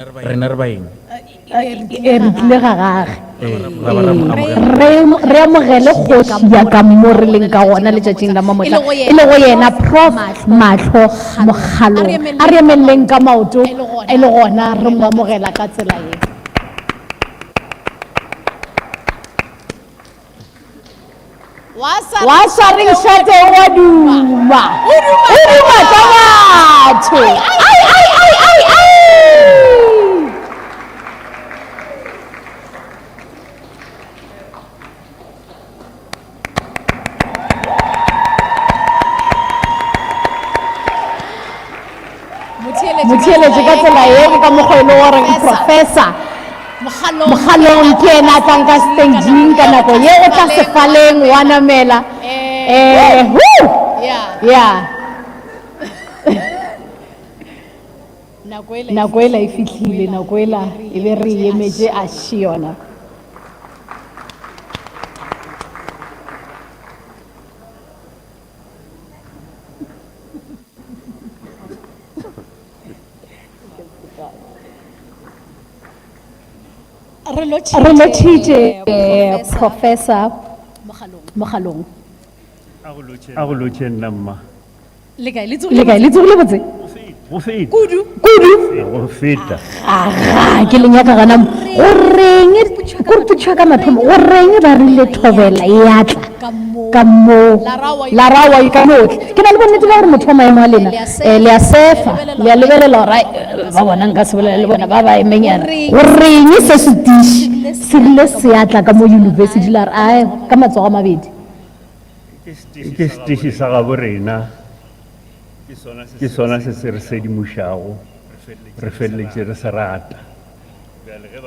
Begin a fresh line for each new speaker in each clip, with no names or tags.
Rena re baeng
re tlile ga gage re amogele kgoši ya ka mo re leng ka gona letšatšing la mamotla e le go yena Prof Mahlo Mogalong a re emeleleng ka maoto e le gona re mo amogela ka tsela ye. wa sa reng šate wa duma tsa batho motheeletše ka tsela ye ka mokgwa e le gore Professor Mogalong ke ena a tlang ka stageng ka nako ye o tla sefaleng wa namela nako ela e fitlhile nako ela e be re emetše a šiona. Re lothitše Professor Mogalong
a go lotše nna mma
le kae le tsogile botse kudu
go feta
ke lenyaka gana goreng kore putšwa ka mathomo goreng ba rile Thobela ya tla ka mo la rawa ka motle ke na le bonnete ba gore motho wa maemo a lena le a sefa le a lebelela gore ba bona nka se bolela le bona ba ba emenyana goreng se se diši se rile se ya tla ka mo university la re ka matsogo a mabedi
ke setiši sa ga borena ke sona se se re sedimošago re feleletše re se rata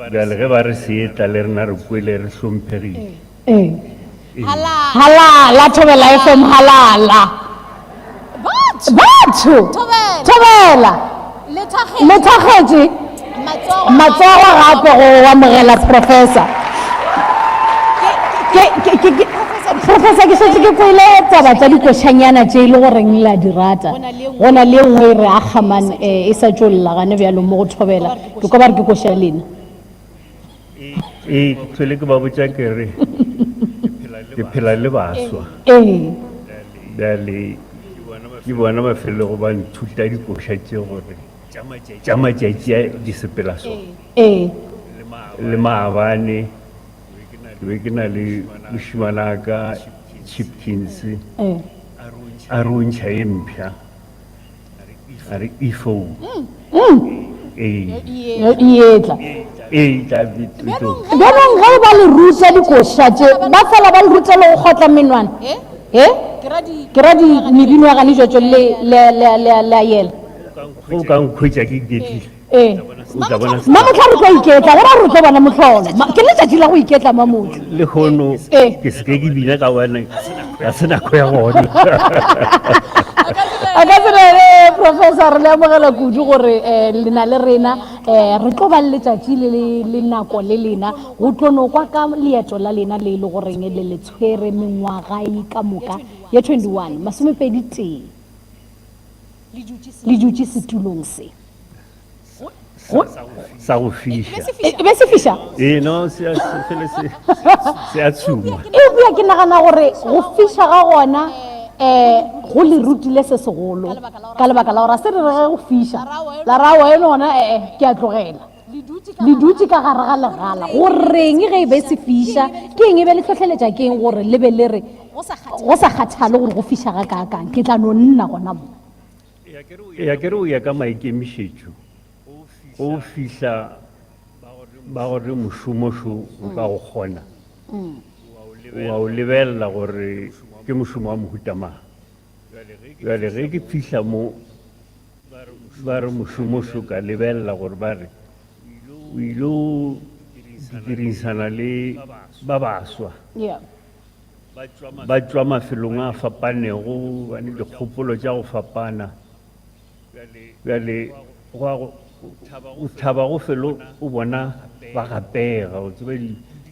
bjale ge ba re seetla le rena re kwele re hlomphegile
halala Thobela FM halala batho Thobela le thakgetše matsogo gape go amogela Professor Professor ke setse ke kwele taba tsa dikošanyana tše e le goreng la di rata go na le nngwe e re akgaman e sa tšolola gane bjalo mo go Thobela ke kwa ba re ke koša lena
tlhole ke ba botša kere ke phela le baswa bjale ke bona mafelo go ba nthuta dikoša tše gore tša matšatši a di sepela sona le maabane ke be ke na le mošimana ka Chipkins a re ontšha e mpšha a re ephone
etla bjabang ga ba le ruta dikoša tše ba fela ba le ruta le go kgotla menwana ke ra medino ya gane jwatso le a yela
go ka nkhwetša ke iketlile
mamotla re tlo iketla gore a re tlo bona motlholo ke letšatši la go iketla mamotla
le kgono ke seke ke bina ka bone ka se nako ya gona
a ka tsela Professor re le amogela kudu gore lena le rena re tlo ba letšatši le nako le lena go tlono kwa ka leeto la lena le le goreng le le tshwere mengwaga e ka moka ya 21 masomepedi tee le dutše setulong se
sa go fiša
be se fiša
no se a tshuma
ebja ke nagana gore go fiša ga gona go le rutile se segolo ka lebaka la gore a se re rege go fiša la rawa e lona ke a tlogela le dutse ka gare ga legala goreng ge e be se fiša ke eng e be le tlhotlheletša ke eng gore le be le re go sa kgathale gore go fiša ga kaakang ke tla no nna gona mo
ya ke re o ya ka maikemišetšo go fiša ba gore mošomošo o ka go kgona wa o lebelela gore ke mošomo wa mohutamang jale ge ke fiša mo ba re mošomošo ka lebelela gore ba re o ile o dirišana le ba baswa ba tšwa mafelong a fapanego ba ne dikgopolo tša go fapana bjale o thaba go felo o bona ba gapega o tseba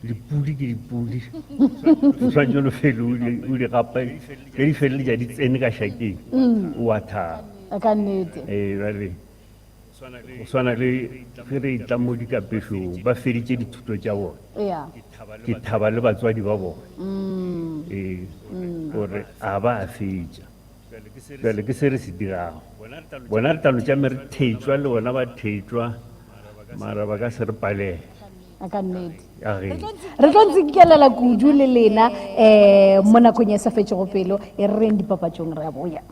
dipudi ke dipudi o tshwanetse no felo o di gapa ge di feleletša di tsene ka šakeng o a thaba
ka nnete
jale go swana le ge re itla mo dikapešong ba feditše dithuto tša bona
Yeah.
ke thaba le batswadi ba bona gore a ba a fetša jale ke se re se dirago bona re talo tša me re theetswa le bona ba theetswa mara ba ka se re palega
a ka nnete
ya ge
re tlo ntse ke kelela kudu le lena mo nakong ya sa fetšego pelo e re reng dipapatšong re a boya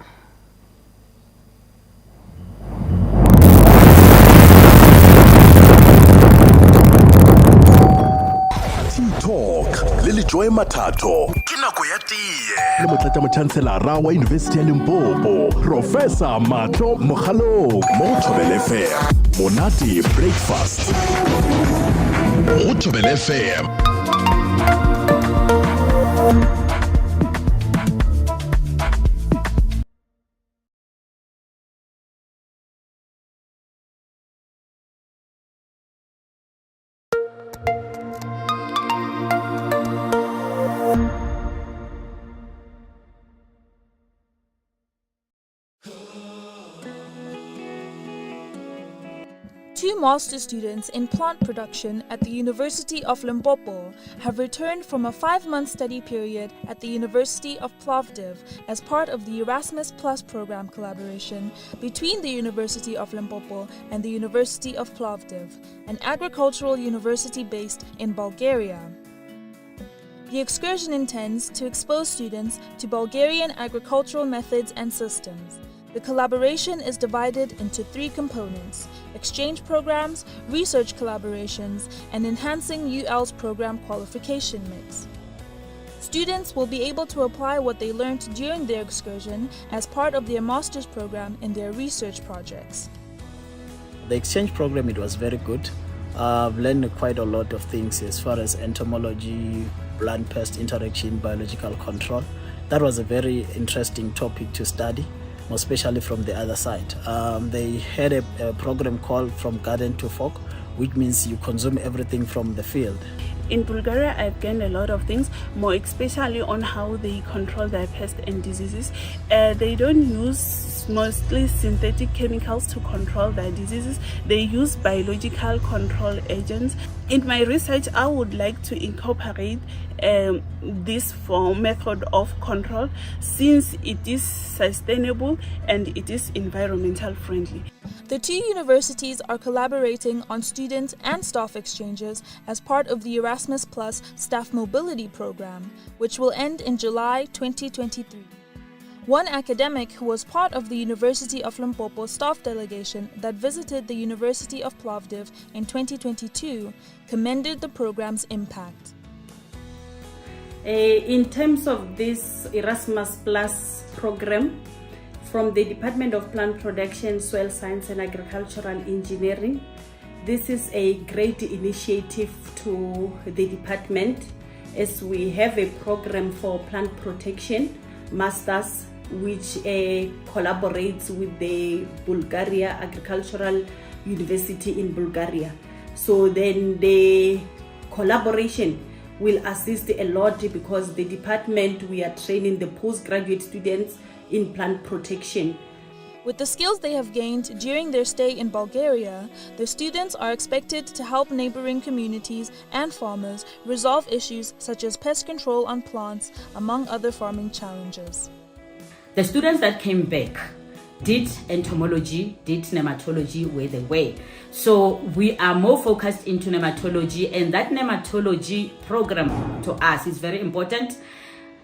Talk le Joy Mathato ke nako ya tee le motlatsa motšhanselara wa University of Limpopo Professor Matlo Mogalo mo Thobela FM monate breakfast mo Thobela FM.
Two master students in plant production at the University of Limpopo have returned from a 5-month study period at the University of Plovdiv as part of the Erasmus Plus program collaboration between the University of Limpopo and the University of Plovdiv, an agricultural university based in Bulgaria. The excursion intends to expose students to Bulgarian agricultural methods and systems. The collaboration is divided into 3 components: exchange programs, research collaborations, and enhancing UL's program qualification mix. Students will be able to apply what they learned during their excursion as part of their master's program in their research projects.
The exchange program, it was very good. I've learned quite a lot of things as far as entomology, plant-pest interaction, biological control. That was a very interesting topic to study, especially from the other side. They had a program called From Garden to Fork, which means you consume everything from the field.
In Bulgaria, I've gained a lot of things, more especially on how they control their pests and diseases. They don't use mostly synthetic chemicals to control their diseases. They use biological control agents. In my research, I would like to incorporate this method of control since it is sustainable and it is environmental friendly.
The 2 universities are collaborating on student and staff exchanges as part of the Erasmus Plus Staff Mobility Program, which will end in July 2023. One academic who was part of the University of Limpopo staff delegation that visited the University of Plovdiv in 2022 commended the program's impact.
In terms of this Erasmus Plus program, from the Department of Plant Production, Soil Science and Agricultural Engineering, this is a great initiative to the department as we have a program for plant protection masters which collaborates with the Bulgaria Agricultural University in Bulgaria. So then the collaboration will assist a lot because the department, we are training the postgraduate students in plant protection.
With the skills they have gained during their stay in Bulgaria, the students are expected to help neighboring communities and farmers resolve issues such as pest control on plants, among other farming challenges.
The students that came back did entomology, did nematology where they were. So we are more focused into nematology, and that nematology program to us is very important.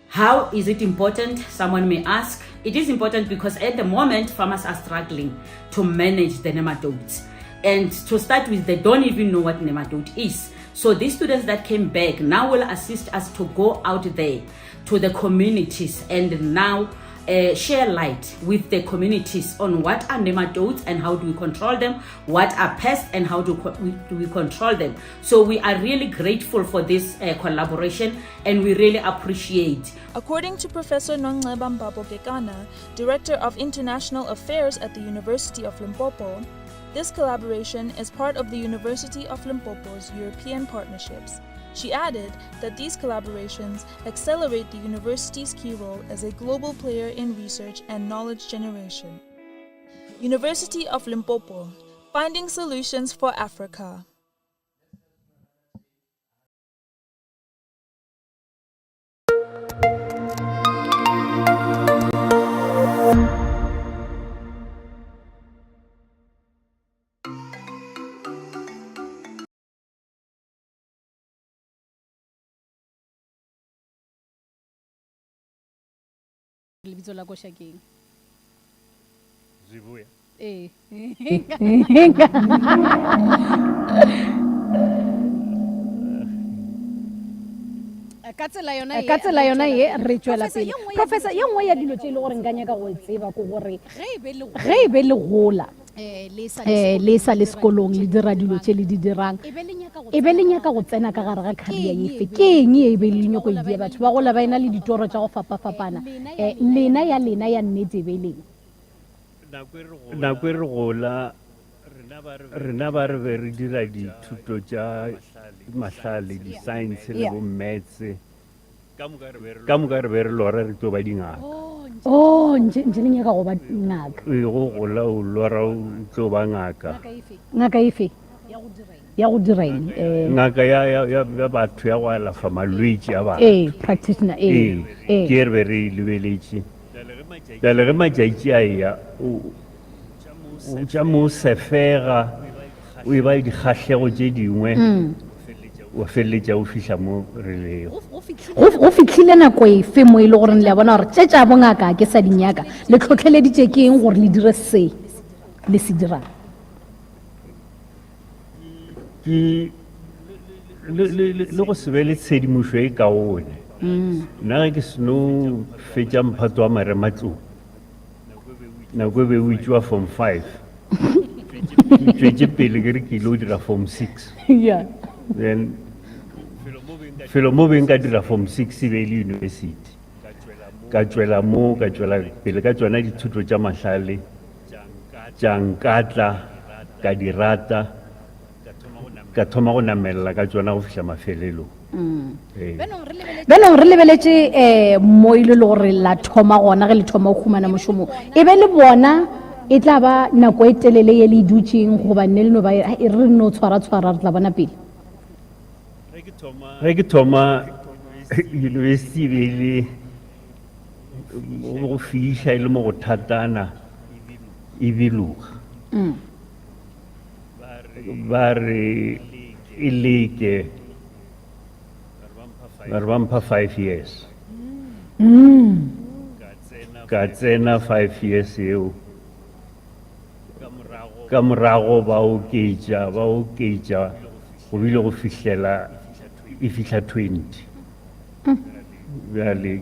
How is it important? Someone may ask. It is important because at the moment farmers are struggling to manage the nematodes. And to start with, they don't even know what nematode is. So these students that came back now will assist us to go out there to the communities and now share light with the communities on what are nematodes and how do we control them, what are pests and how do we control them. So we are really grateful for this collaboration and we really appreciate.
According to Professor Nongceba Mbabo-Gekana, Director of International Affairs at the University of Limpopo, this collaboration is part of the University of Limpopo's European partnerships. She added that these collaborations accelerate the university's key role as a global player in research and knowledge generation. University of Limpopo, Finding Solutions for Africa.
lebitso la ko Shakeng
Zibuya.
ka tsela yona ye re tswela pele professor ye nngwe ya dilo tse le gore nka nyaka go tseba go gore ge e be le gola le sa le sekolong le dira dilo tse le di dirang e be le nyaka go tsena ka gare ga career efe ke eng e be le nyako e dia batho ba gola ba ena le ditoro tsa go fapafapana lena ya nnete be leng
nako e re gola rena ba re be re dira dithuto tša mahlale di-science le bo maths ka moka re be re lora re tlo ba dingaka
nje le nyaka go ba ngaka
go gola o lora o tlo ba ngaka
efe ya go direng
ngaka ya batho ya go alafa malwetse a batho
practitioner
ke re be re lebeletše jale ge matšatši a ya o tša mo sefega o e ba dikgahlego tše dingwe o feleletša o fihla mo relego
go fitlhile nako efe mo e le gore le a bona gore tše tša bongaka ke sa dinyaka le tlhotlheleditše ke eng gore le dire se le se dirang
le go se be le tshedimošo e kaone nna ge ke seno fetša mphato wa marematlou nako e be o itšwa form 5 tšwetše pele ke re ke ile o dira form 6 then felo mo beng ka dira form 6 e be le university ka tšwela pele ka tšona dithuto tša mahlale tša nkatla ka di rata ka thoma go namelela ka tšona go fihla mafelelong
benong re lebeletše mo ile le gore la thoma gona ge le thoma go humana mošomo e be le bona e tla ba nako e telele ye le dutšeng goba nne le no ba e re no tshwara re tla bona pele
ge ke thoma university be le go fiša e le mo go thatana e biloga ba re e leke ba re ba mpha 5 years ka tsena 5 years eo ka morago ba oketša go bile go fihlela e fihla 20 bjale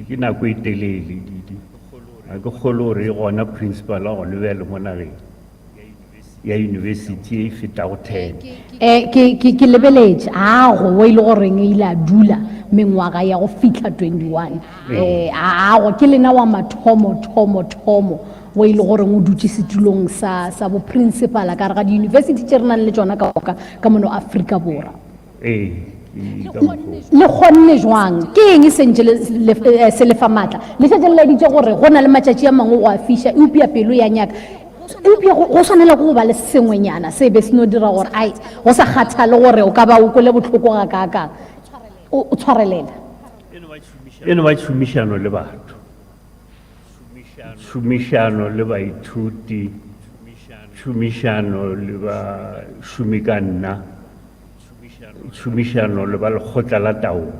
ke nako e telele a ke kgolo gore gona principal a gone bjale mo nageng ya university e fetago 10
ke lebeletše go o ile goreng e ile a dula mengwaga ya go fitlha 21 go ke lena wa mathomo o ile goreng o dutše setulong sa bo principal ka re ga di-university tše re nang le tšona ka mono Afrika Borwa le kgonne jwang ke eng sentše se lefa maatla le šetše le leditše gore go na le matšatši a mangwe go a fiša eupša pelo ya nyaka eupša go swanela go ba le sengwenyana se be se no dira gore ai go sa kgathale gore o ka ba o kole bohloko ga kakang o tshwarelela
eno ba tšhomišano le batho tšhomišano le baithuti tšhomišano le ba šomi ka nna tšhomišano le ba lekgotla la taolo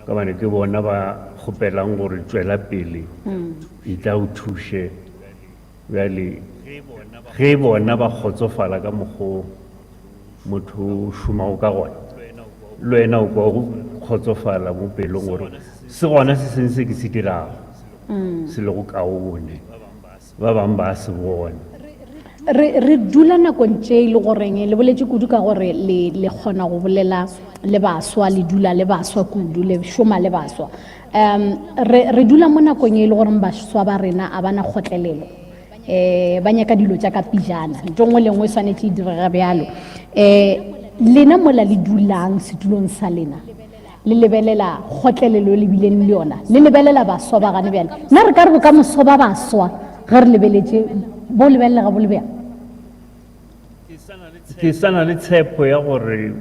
ka bane ke bona ba kgopelang gore tswela pele e tla o thuše bjale ge bona ba kgotsofala ka mokgwa motho o šomago ka gona le wena o kwa go kgotsofala mo pelong gore se gona se seng se ke se dirago se le go kaone ba bangwe ba se bona
re dula nakong tše e le goreng le boletše kudu ka gore le kgona go bolela le baswa le dula le baswa kudu le šoma le baswa re dula mo nakong e le goreng baswa ba rena a bana kgotlelelo ba nyaka dilo tša ka pijana nto ngwe le ngwe swanetše e direga bjalo lena mola le dulang setulong sa lena le lebelela kgotlelelo le bileng le yona le lebelela baswa ba gane bjale nna re ka re bo ka moso ba baswa ge re lebeletše bo lebelela ga bo le bjang
ke sana le tshepo ya gore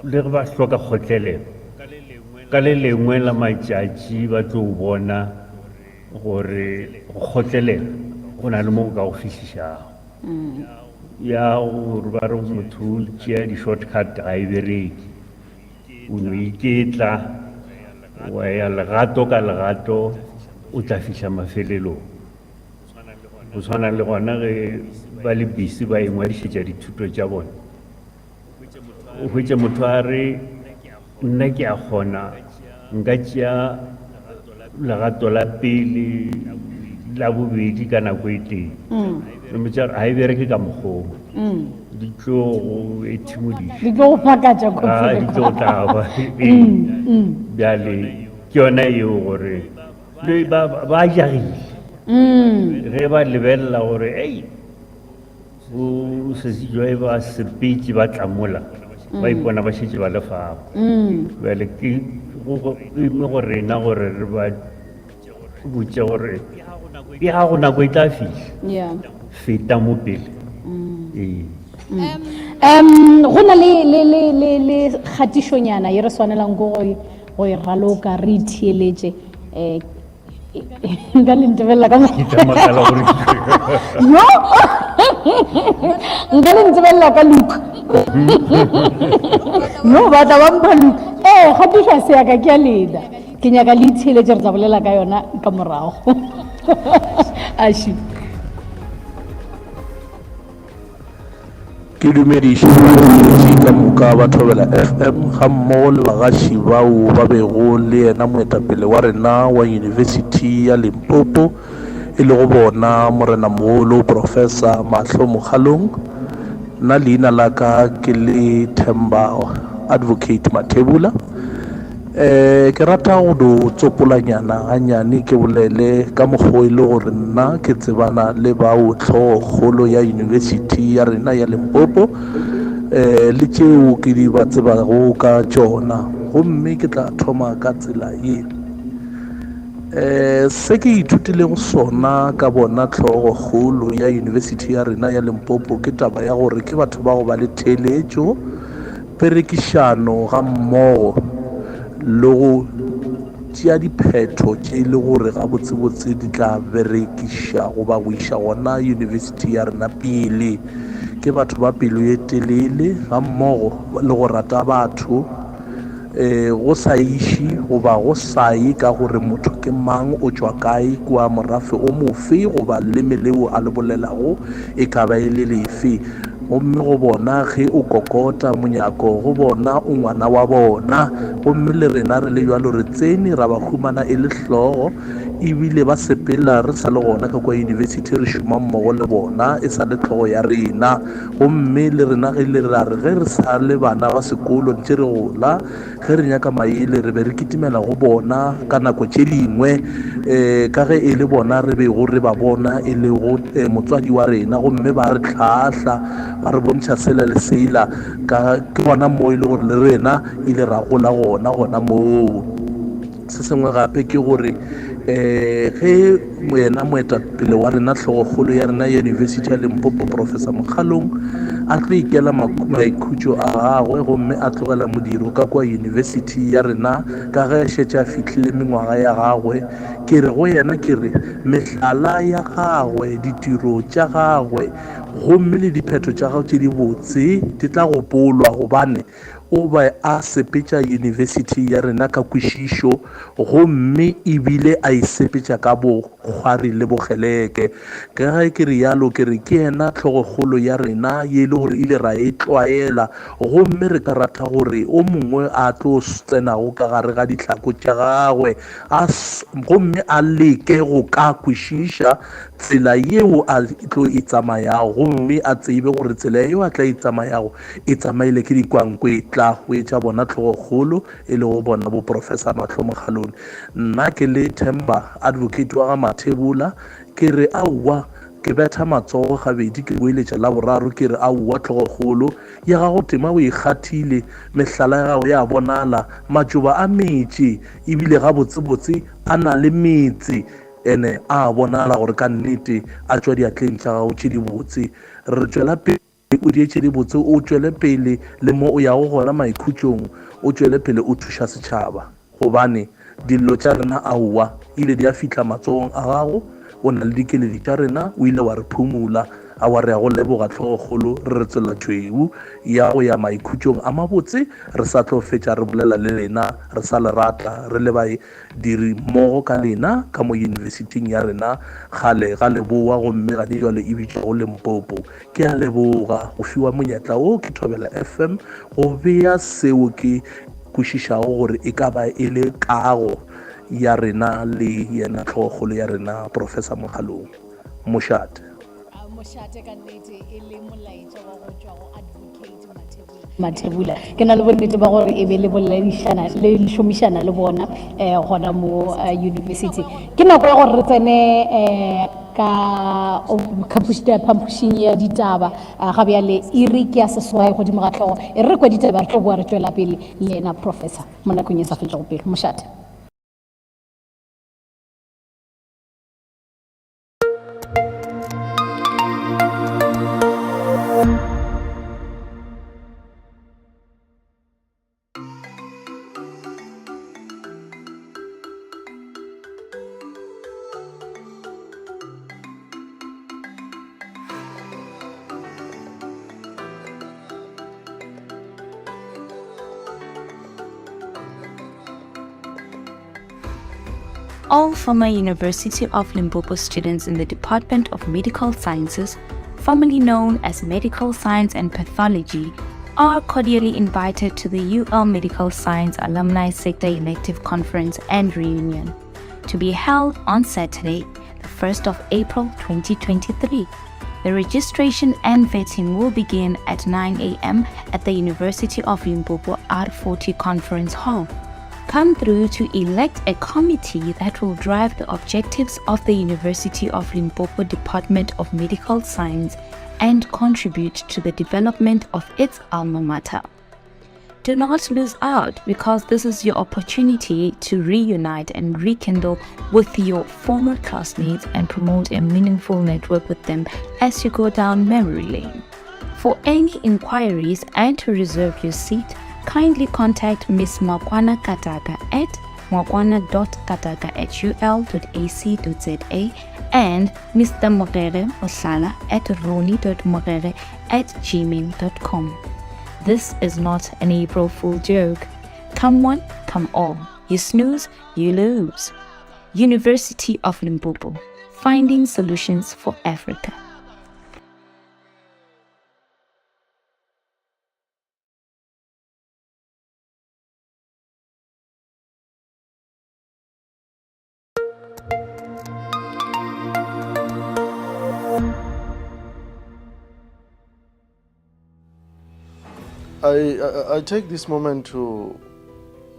le re ba hloka kgotlelelo ka le lengwe la matšatši ba tlo bona gore go kgotlelela go na le mo go ka go fišišago ya gore ba re motho o tšea di-shortcut ga e bereke o no iketla wa ya legato ka legato o tla fiša mafelelong go tshwana le gona ge ba le busy ba engwadišetša dithuto tša bona o hwetše motho a re nna ke a kgona nka tšea legato la pele la bobedi ka nako e teng le motša ga e bereke ka mokgong di tlo go ethimodiša
di tlo go phakatša
di tlo go taba bjale ke yona eo gore ba jagile ge ba lebelela gore ei o sesijwae ba sepetše ba tlamola ba ipona ba šetše ba lefago bjale ke go rena gore re ba botše gore ke ga go nako e tla fiša feta mo pele
go na le kgatišonyana ye re swanelang go e raloka re itheeletše nka le ntebelela ka nka le ntebelela ka luka no batla bampha luka kgatišwa seaka ke a leda ke nyaka le itheeletše re tla bolela ka yona ka morago aši
ke dumediše ka moka ba Thobela FM ga mmogo le bagaši bao ba bego le yena moetapele wa rena wa University ya Limpopo e le go bona morena mogolo Professor Mahlo Mokgalong nna leina la ka ke le Themba Advocate Mathebula ke rata go do tsopolanyana ganyane ke bolele ka mokgwa e le gore nna ke tsebana le bao tlhogokgolo ya University ya rena ya Limpopo le tšeo ke di ba tsebago ka tšona gomme ke tla thoma ka tsela ye se ke ithutile go sona ka bona tlhogokgolo ya University ya rena ya Limpopo ke taba ya gore ke batho ba go ba le theeletšo perekišano ga mmogo le go tšea diphetho tše e le gore ga botsebotse di tla berekiša goba go iša gona University ya rena pele ke batho ba pelo e telele ga mmogo le go rata batho go sa iši goba go sa ye ka gore motho ke mang o tšwa kae kua morafe o mofe goba leme leo a le bolelago e ka ba e le lefe gomme go bona ge o kokota monyako go bona o ngwana wa bona gomme le rena re le jalo re tsene ra ba humana e le hlogo ebile ba sepela re sa le gona ka kwa university re šoma mmogo le bona e sa le tlhogo ya rena gomme le rena ge le ra re ge re sa le bana ba sekolo ntše re gola ge re nyaka maele re be re kitimela go bona ka nako tše dingwe ka ge e le bona re bego re ba bona e le go motswadi wa rena gomme ba re tlhahla ba re bontšha sela le sela ke gona moo e le gore le rena ile ra gola gona moo se sengwe gape ke gore ge yena moetapele wa rena tlhogokgolo ya rena ya University ya Limpopo Professor Mokgalong a tlo ikela maikhutšo a gagwe gomme a tlogela modiro ka kwa university ya rena ka ge šetše a fihlile mengwaga ya gagwe ke re go yena ke re mehlala ya gagwe ditiro tša gagwe gomme le diphetho tša gagwe tše di botse di tla gopolwa gobane o ba a sepetša university ya rena ka kwešišo gomme ebile a isepetša ka bokgwari le bokgeleke ke ge ke re yalo ke re ke yena tlhogokgolo ya rena ye le gore ile ra e tlwaela gomme re ka rata gore o mongwe a tlo tsenago ka gare ga ditlhako tša gagwe gomme a leke go ka kwešiša tsela yeo a tlo e tsamayago gomme a tsebe gore tsela yeo a tla e tsamayago e tsamaile ke dikwankwe tla go etša bona tlhogokgolo e le go bona bo Professor Mahlo Mokgalong nna ke le Themba Advocate wa ga Mathebula ke re aowa ke betha matsogo gabedi ke boeletša la boraro ke re aowa tlhogokgolo ya gago tema o ikgathile mehlala ya gago ya bonala matšoba a metše ebile ga botsebotse a na le metse a bonala gore ka nnete a tšwa diatleng tša gago tše di botse re tšwela pele o di etse di botse o tswele pele le mo o ya go gona maikhutsong o tswele pele o thuša setšhaba gobane dillo tša rena aowa ile di a fitlha matsogong a gago o na le dikeledi tša rena o ile wa re phumula a wa re ya go leboga tlhogokgolo re tswela tšweu ya go ya maikhutsong a mabotse re sa tlo fetša re bolela le lena re sa le rata re le badiri mmogo ka lena ka mo yunibesiting ya rena gale ga leboa gomme ga di jwale e bitšwa go Limpopo ke a leboga go fiwa monyetla o ke Thobela FM go bea seo ke kwešišago gore e ka ba e le kago ya rena le yena tlhogokgolo ya rena Professor Moghalong Mošate.
Mošate ka nnete e le molaetša wa go tšwa go advocate Mathebula ke na le bonnete ba gore e be le boledišana le šomišana le bona gona mo university ke nako ya gore re tsene ka phampušing ya ditaba ga bjale e re ke ya seswai godimo ga tlhogo e re kwa ditaba re tlo boa re tšwela pele le ena professor mo nakong e sa fetšago pele Mošate.
All former University of Limpopo students in the Department of Medical Sciences, formerly known as Medical Science and Pathology, are cordially invited to the UL Medical Science Alumni Sector Elective Conference and Reunion, to be held on Saturday, the 1st of April 2023. The registration and vetting will begin at 9 a.m. at the University of Limpopo R40 Conference Hall. Come through to elect a committee that will drive the objectives of the University of Limpopo Department of Medical Science and contribute to the development of its alma mater. Do not lose out, because this is your opportunity to reunite and rekindle with your former classmates and promote a meaningful network with them as you go down memory lane. For any inquiries and to reserve your seat, kindly contact Ms. Mwakwana Kataka at mwakwana.kataka@ul.ac.za and Mr. Morere Ohlala at roni.morere@gmail.com. This is not an April Fool joke. Come one, come all. You snooze, you lose. University of Limpopo, finding solutions for Africa.
I take this moment to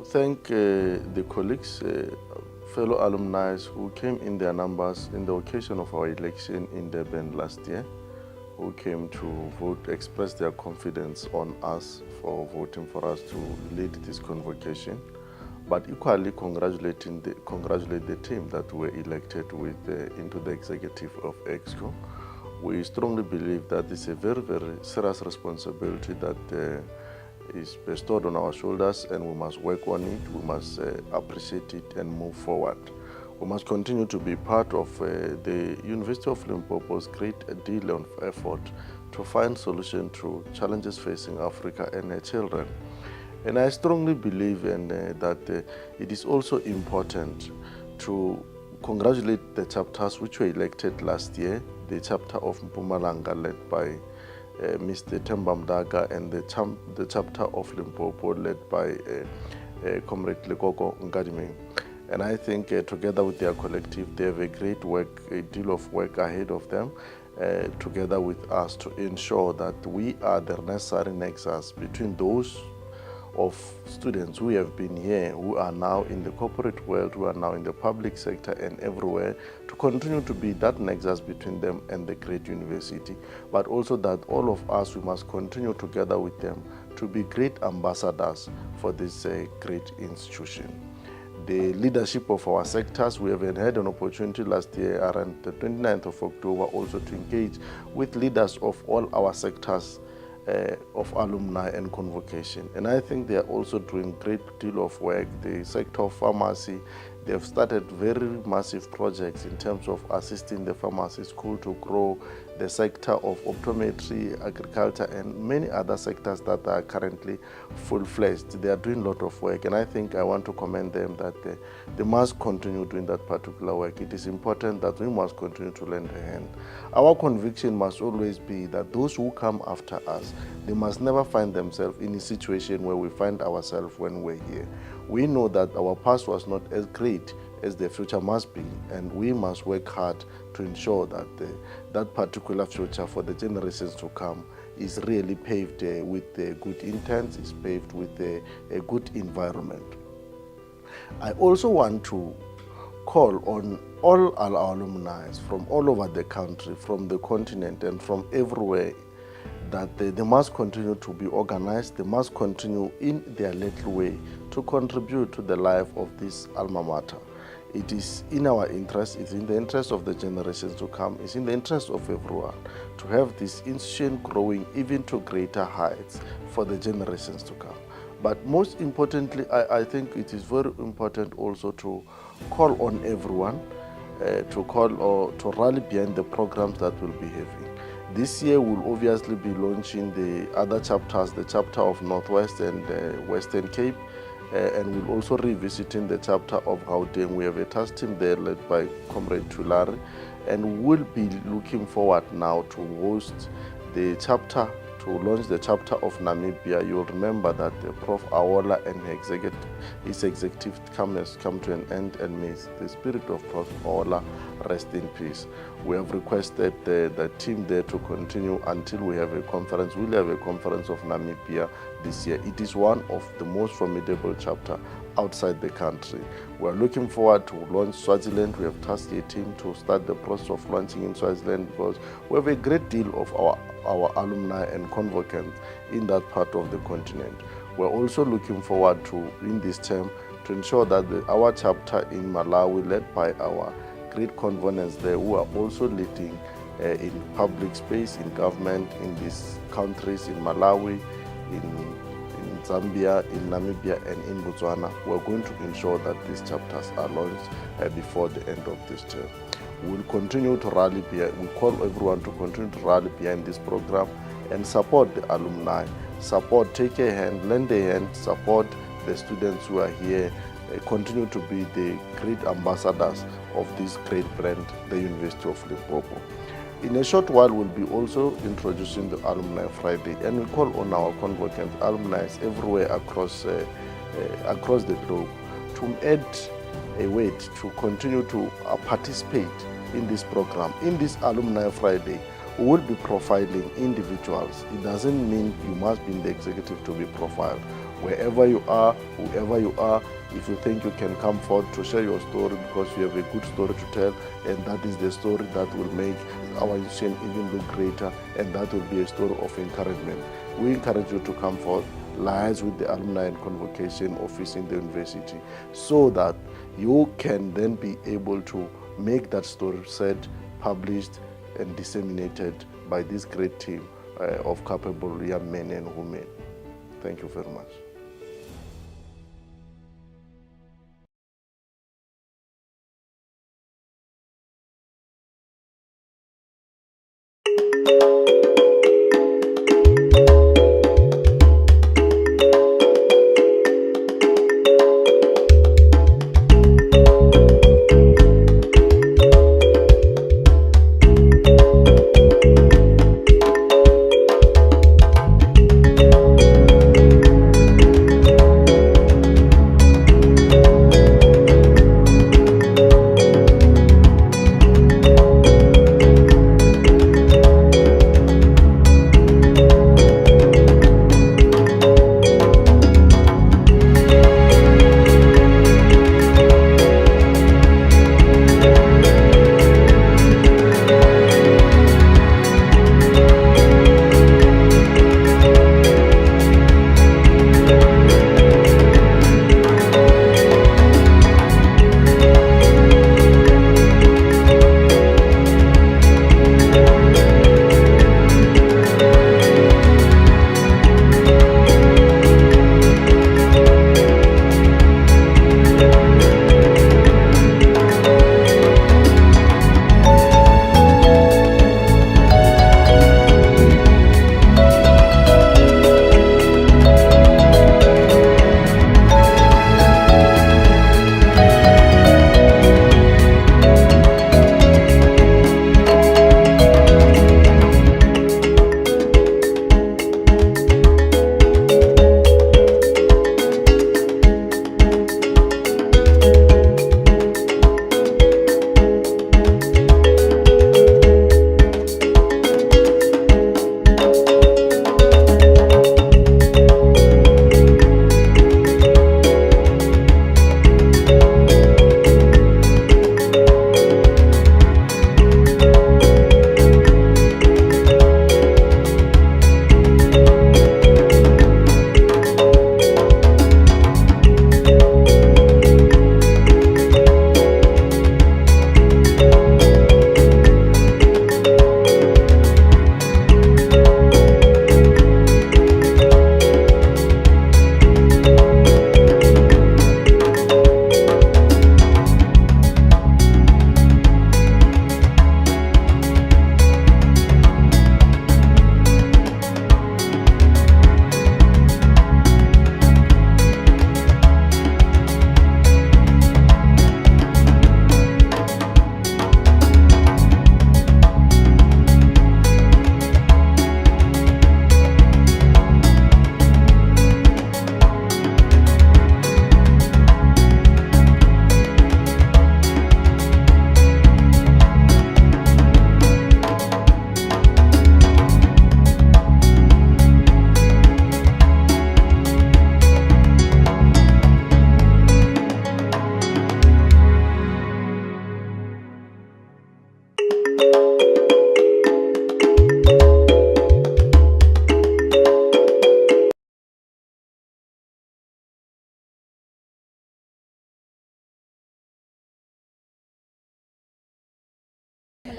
thank the colleagues, fellow alumni who came in their numbers in the occasion of our election in Durban last year, who came to vote, express their confidence on us for voting for us to lead this convocation, but equally congratulate the team that were elected into the executive of EXCO. We strongly believe that it's a very, very serious responsibility that is bestowed on our shoulders, and we must work on it, we must appreciate it and move forward. We must continue to be part of the University of Limpopo's great deal of effort to find solutions to challenges facing Africa and her children. And I strongly believe that it is also important to congratulate the chapters which were elected last year, the chapter of Mpumalanga led by Mr. Themba Mdaga and the chapter of Limpopo led by Comrade Lekoko Nkadiming. And I think together with their collective, they have a great work, a deal of work ahead of them, together with us to ensure that we are the necessary nexus between those of students who have been here, who are now in the corporate world, who are now in the public sector and everywhere, to continue to be that nexus between them and the great university. But also that all of us, we must continue together with them to be great ambassadors for this great institution. The leadership of our sectors, we have had an opportunity last year around the 29th of October also to engage with leaders of all our sectors of alumni and convocation. And I think they are also doing great deal of work. The sector of pharmacy, they have started very massive projects in terms of assisting the pharmacy school to grow, the sector of optometry, agriculture, and many other sectors that are currently full-fledged. They are doing a lot of work, and I think I want to commend them that they must continue doing that particular work. It is important that we must continue to lend a hand. Our conviction must always be that those who come after us, they must never find themselves in a situation where we find ourselves when we're here. We know that our past was not as great as the future must be, and we must work hard to ensure that that particular future for the generations to come is really paved with good intents, is paved with a good environment. I also want to call on all our alumni from all over the country, from the continent and from everywhere, that they must continue to be organized, they must continue in their little way to contribute to the life of this alma mater. It is in our interest, it's in the interest of the generations to come, it's in the interest of everyone to have this institution growing even to greater heights for the generations to come. But most importantly, I think it is very important also to call on everyone to rally behind the programs that we'll be having. This year we'll obviously be launching the other chapters, the chapter of Northwest and Western Cape, and we'll also revisiting the chapter of Gauteng. We have a task team there led by Comrade Tulare, and we'll be looking forward now to host the chapter, to launch the chapter of Namibia. You'll remember that Prof. Awola and his executive has come to an end, and may the spirit of Prof. Awola rest in peace. We have requested the team there to continue until we have a conference. We'll have a conference of Namibia this year. It is one of the most formidable chapter outside the country. We're looking forward to launch Swaziland. We have tasked a team to start the process of launching in Swaziland because we have a great deal of our alumni and convocants in that part of the continent. We're also looking forward to, in this term, to ensure that our chapter in Malawi, led by our great convenants there, who are also leading in public space, in government, in these countries, in Malawi, in Zambia, in Namibia, and in Botswana. We're going to ensure that these chapters are launched before the end of this term. We'll continue to rally behind, we call everyone to continue to rally behind this program and support the alumni, take a hand, lend a hand, support the students who are here, continue to be the great ambassadors of this great brand, the University of Limpopo. In a short while, we'll be also introducing the Alumni Friday, and we call on our convocant alumni everywhere across the globe to add a weight to continue to participate in this program. In this Alumni Friday, we will be profiling individuals. It doesn't mean you must be in the executive to be profiled. Wherever you are, whoever you are, if you think you can come forward to share your story because you have a good story to tell, and that is the story that will make our institution even look greater, and that will be a story of encouragement. We encourage you to come forward, liaise with the Alumni and Convocation Office in the university, so that you can then be able to make that story said, published, and disseminated by this great team of capable young men and women. Thank you very much.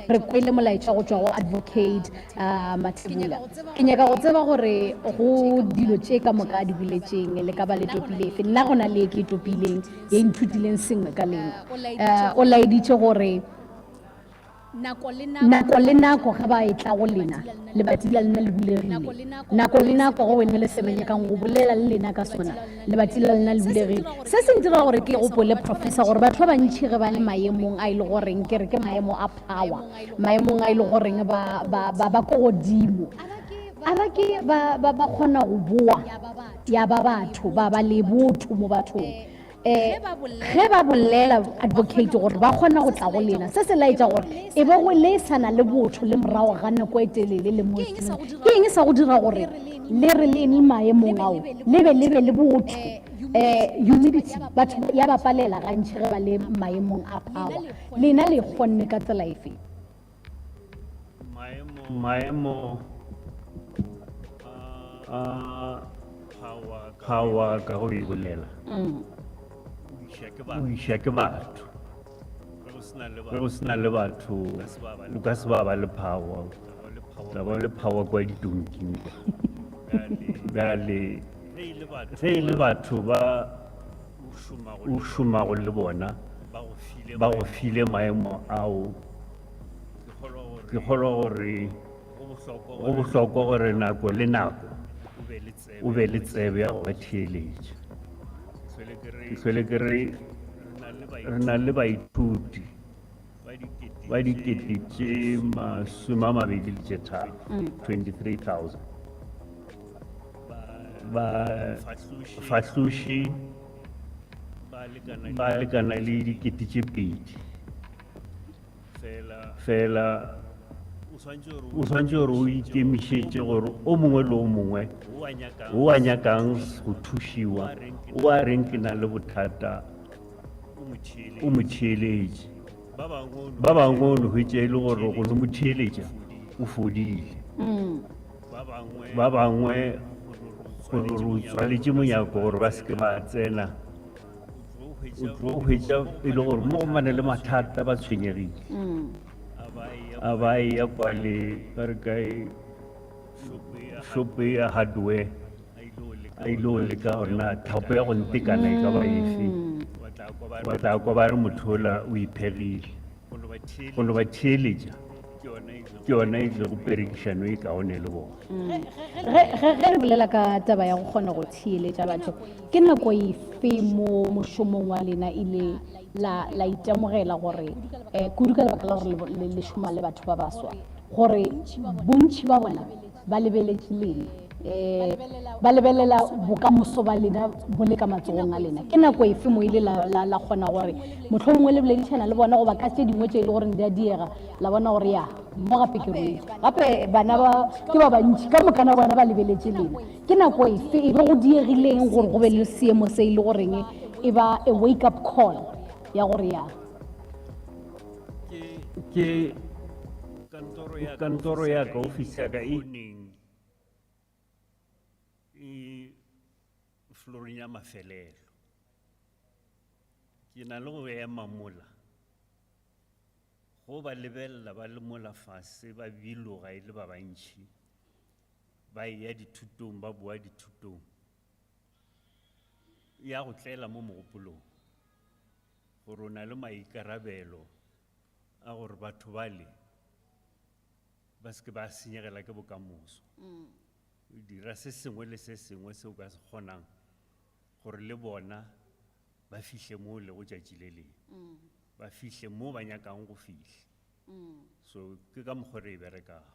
re kwele molaetsa go tswa go advocate Mathebula ke nyaka go tseba gore go dilo tše ka moka di buletseng le ka ba le topile fe nna gona le ke topileng ye nthutileng sengwe ka lena o laeditše gore nako le nako ga ba etla go lena le batsi la lena le bulegile nako le nako go wena le semenyakang go bolela le lena ka sona le batsi la lena le bulegile se se ntira gore ke gopole professor gore batho ba bantši ge ba le maemong a ile goreng ke re ke maemo a power maemong a ile goreng ba ko godimo a ba ke ba kgona go boa ya ba batho ba le botho mo bathong ge ba bolela advocate gore ba kgona go tla go lena se se laetša gore e be go lesana le botho le morago ga nako e telele le mo ke eng sa go dira gore le re le maemong ao le be le botho humidity batho ya ba palela gantši ge ba le maemong a power lena le kgonne ka tsela efe
maemo power ka go e bolela o iša ke batho go sena le batho o ka se ba le power la ba le power kwa ditonking bjale ge e le batho ba o šomago le bona ba go file maemo ao ke kgolwa gore go bohlokwa gore nako le nako o be le tsebe ya go ba theeletša ke hlwele ke re na le baithuti ba dikete tše 23,000 ba fahloši ba lekana le dikete tše 2 fela o swantse gore o ikemišetše gore o mongwe le o mongwe o a nyakang go thušiwa o a reng ke na le bothata o mo theeletše ba bangwe o no hwetša e le gore go no mo theeletša o fodile ba bangwe gore o tswaletše monyako gore ba seke ba tsena o tlo hwetša e le gore mo go mane le mathata ba tshwenyegile a ba ya kwa le ka re kae shope ya hardware a ile o leka gore na thapo ya go ntekana e ka ba efe wa tla kwa ba re mothola o iphegile go no ba theeletša ke yona e tle go perekišano e kaone le bona
ge re bolela ka taba ya go kgona go theeletša batho ke nako efe mo mošomong wa lena ile la itemogela gore kudu ka lebaka la gore le šoma le batho ba baswa gore bontši ba bona ba lebeletše lena ba lebelela bokamoso ba lena bo le ka matsogong a lena ke nako efe mo ile la kgona gore motlho mongwe le boledišana le bona goba ka tše dingwe tše e le gore di a diega la bona gore ya mo gape ke roile gape bana ke ba bantši ka mokana bona ba lebeletše lena ke nako efe e be go diegileng gore go be le seemo se e le goreng e ba a wake up call ya gore ya
ke kantoro ya ka ofisi ya ka floring ya mafelelo ke na le go ema mola go ba lebelela ba le mola fase ba biloga e le ba bantši ba ya dithutong ba boa dithutong ya go tlela mo mogopolong gore o na le maikarabelo a gore batho bale ba seke ba senyegela ke bokamoso o dira se sengwe le se sengwe se o ka se kgonang gore le bona ba fihle mo le go tšatši le leng ba fihle mo ba nyakang go fihle so ke ka mokgwa e berekago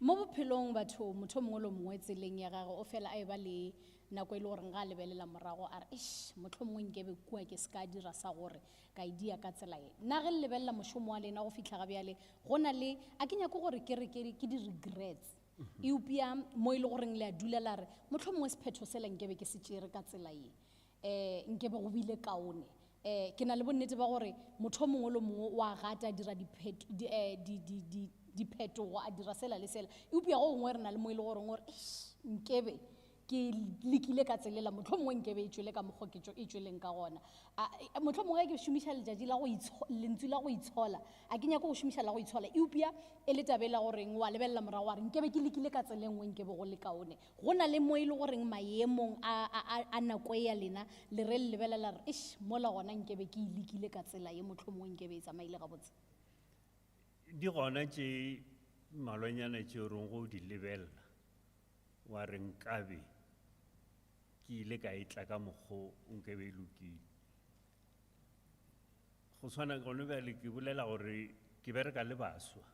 mo bophelong batho motho mongwe le mongwe tseleng ya gagwe o fela a e ba le nako e le gore ga lebelela morago a re motlho mongwe nkebe kua ke se ka dira sa gore ka idia ka tsela e nna ge lebelela mošomo wa lena go fitlha ga bjale go na le a ke nyako gore ke di-regrets e upia mo e le goreng le a dula la re motlho mongwe sephetho sela nkebe ke se tšere ka tsela e nkebe go bile kaone ke na le bonnete ba gore motho mongwe le mongwe wa gata a dira diphetogo a dira sela le sela e upia go gongwe re na le mo e le goreng gore nkebe ke lekile ka tselela mohlomongwe nke be e tšwele ka mokgwa ke e tšweleng ka gona mohlomongwe ke šomiša letšatši la lentswe la go itshola a ke nyako go šomiša la go itshola eupša e le tabela goreng wa lebelela morago wa re nke be ke lekile ka tselengwe nke be go le kaone go na le mo e le goreng maemong a nako e ya lena le re le lebelela re ish mola gona nke be ke lekile ka tsela ye mohlomongwe nke be e tsamaile gabotse
di gona tše malwanyana tše reng go di lebelela wa re nkabe ke ile ka etla ka mokgwa nke be e lokile go tshwana gone bjale ke bolela gore ke bereka le baswa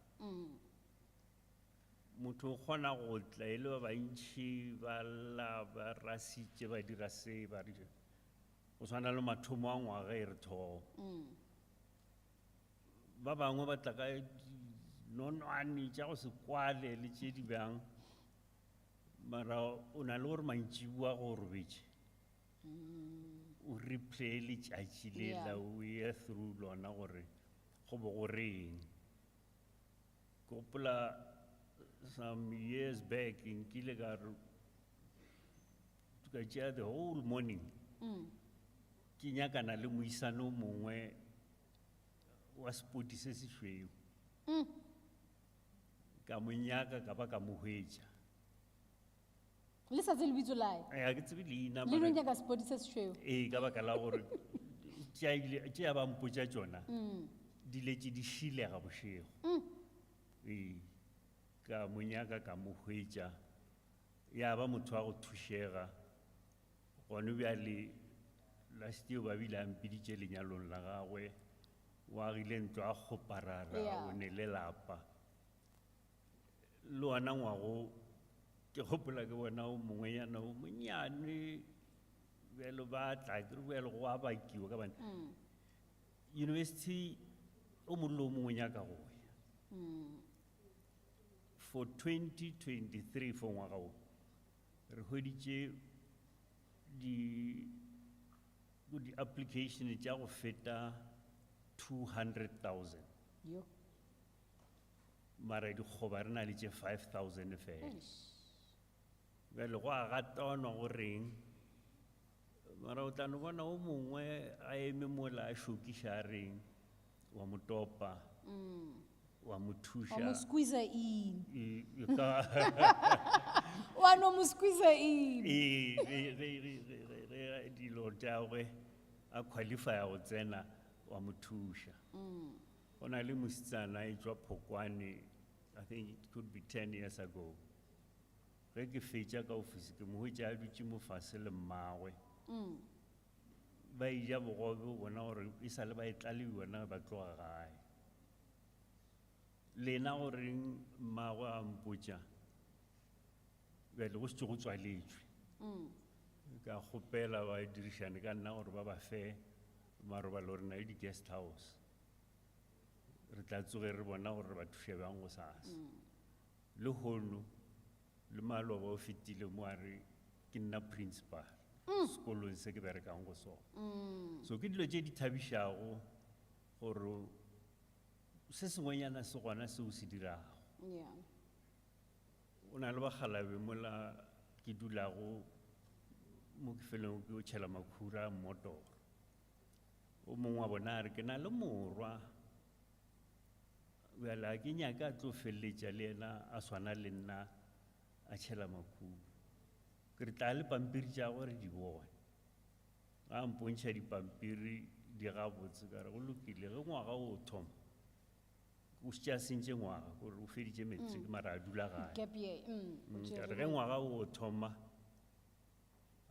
motho o kgona go tla e le ba bantšhi ba lla ba rasitše ba dira se ba re go tshwana le mathomo a ngwaga e re thogo ba bangwe ba tla ka nonwane tša go se kwale le tše di bjang mara o na le gore mantšibua go robetše o replay letšatši lela o ye through lona gore go bo go reng ke gopola some years back nkile ka tšea the whole morning ke nyakana le moisano mongwe wa spoti se sešweu ka mo nyaka ka ba ka mo hwetša
le sa tse lebitso lae
a ke tsebe leina
le no nyaka sport se sešweu
ka baka la gore tšea ba mpotša tšona di letše di šilega bošego ka mo nyaka ka mo hwetša ya ba motho wa go thušega gone bjale last year ba bile a mpiditše lenyalong la gagwe wa agile ntlo a kgoparara o ne le lapa le wana ngwago ke gopola ke bona o mongwenyana o monnyane bjalo ba tla ke re bjalo go a bakiwa ka bane university o mollo o mongwe nyaka go ya for 2023 for ngwaga o re hweditše di application tša go feta 200,000 mara dikgoba re na le tše 5,000 fela bjale go a gatanwa go reng mara o tla no bona o mongwe a eme mola a šokiša a reng wa mo topa wa mo thuša
wa mo squeeze in wa no mo squeeze in
dilo tšagwe a qualifya go tsena wa mo thuša go na le mosetsana e tšwa Phokwane I think it could be 10 years ago ge ke fetša ka ofisi ke mo hwetša a dutše mo fase le mmagwe ba ija bogobe o bona gore e sa le ba e tlale bona ba tloga gae lena gore mmagwe a mpotša bjale go setse go tswaletšwe ka kgopela ba dirišane ka nna gore ba ba fe marobalo re na le di-guest house re tla tsoge re bona gore ba thuše bjang go sasa le hono le maloba o fetile mo a re ke nna principal sekolong se ke berekang go sona so ke dilo tše di thabišago gore se sengwenyana se gona se o se dirago o na le bagalabe mola ke dulago mo ke feleng ke o tšhela makhura mmotoro o mongwe wa bona a re ke na le morwa bjale a ke nyaka a tlo feleletša le ena a swana le nna a tšhela makhura ke re tla le pampiri tša gore di bone ga mpontšha dipampiri di gabotse ka re go lokile ge ngwaga o thoma o šetše a sentše ngwaga gore o feditše metsi mara a dula gae ka re ge ngwaga o thoma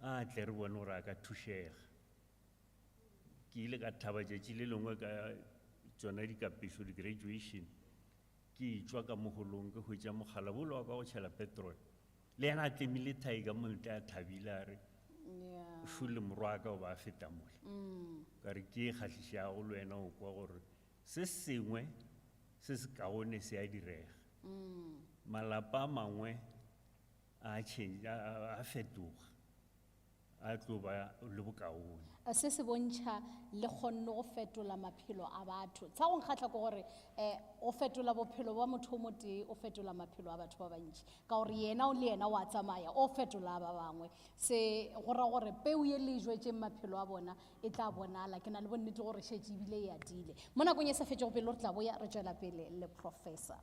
a tle re bone gore a ka thušega ke ile ka thaba tšatši le lengwe ka tšona dikapešo di-graduation ke tšwa ka mogolong ke hwetša mogala bolo wa ka go tšhela petrol le yena a tlemile thai ka monte a thabile a re šole morwa ka o ba a feta mole ka re ke kgahlišago le wena o kwa gore se sengwe se se kaone se a direga malapa a mangwe a fetoga a tlo ba le bokaone.
se se bontšha le kgonne go fetola maphelo a batho tsa go nkgatlha ke gore o fetola bophelo ba motho o motee o fetola maphelo a batho ba bantši ka gore yena le yena wa tsamaya o fetola ba bangwe se gora gore peu ye le jwetseng maphelo a bona e tla bonala ke na le bonnete gore šetše ebile e atile mo nakong e sa fetšego pele re tla boya re tšwela pele le professor.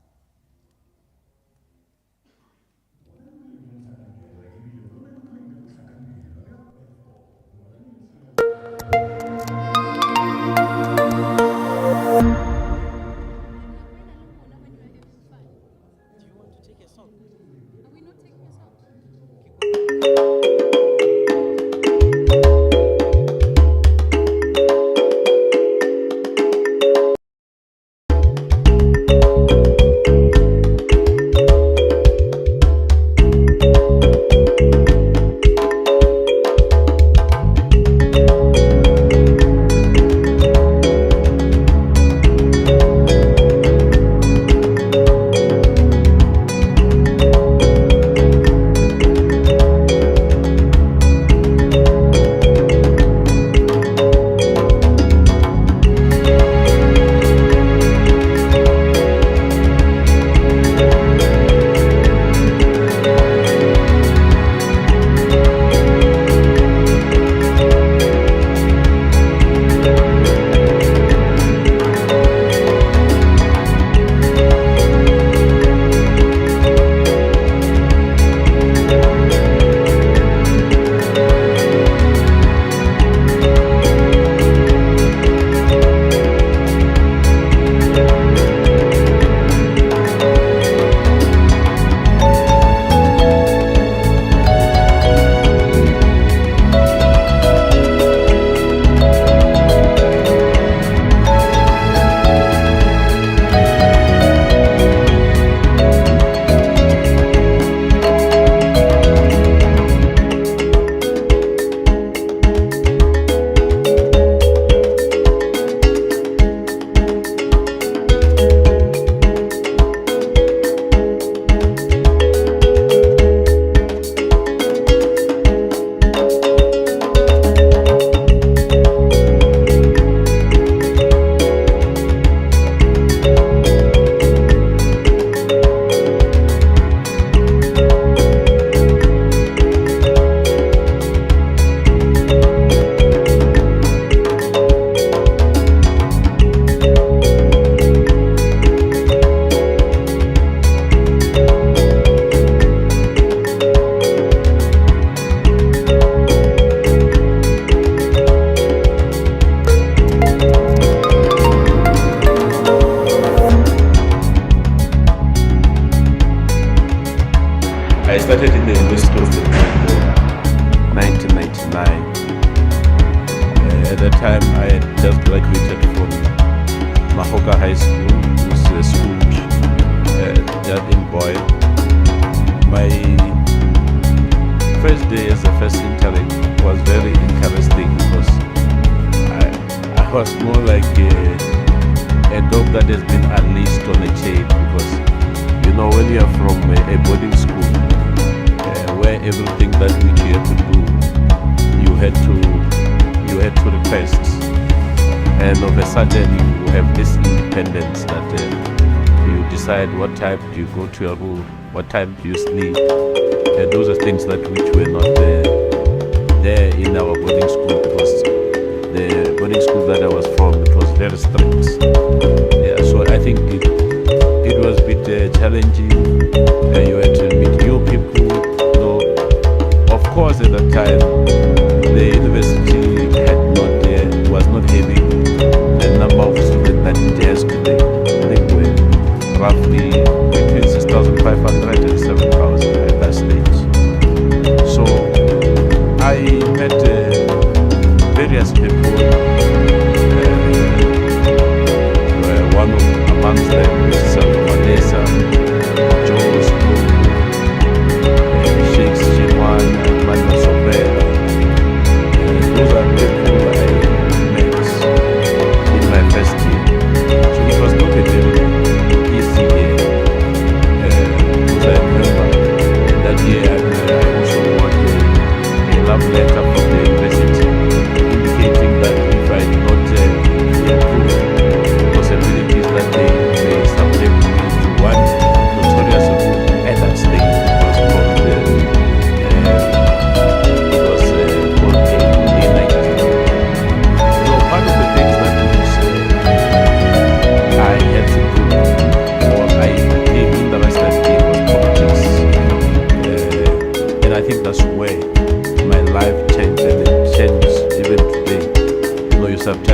I started in the University of Limpopo in 1999. At that time, I had just graduated from Mahoka High School, which is a school just in Boy. My first day as a first intern was very interesting because I was more like a dog that has been unleashed on a chain, because you know, when you are from a boarding school where everything that which you had to do, you had to request, and all of a sudden you have this independence that you decide what time do you go to your room, what time do you sleep, and those are things that which were not there in our boarding school, because the boarding school that I was from, it was very strict. Yeah, so I think it was a bit challenging. You had to meet new people. So, of course, at that time, the university was not having the number of students that it has today. I think we were roughly between 6,500 and 7,000 at that stage. So I met various people. One amongst them is Vanessa, Jones, Shakes, Chimwan, Manu Sobela. Those are people I met in my first year. So it was not a very easy year. Because I remember that year I also got a love letter from the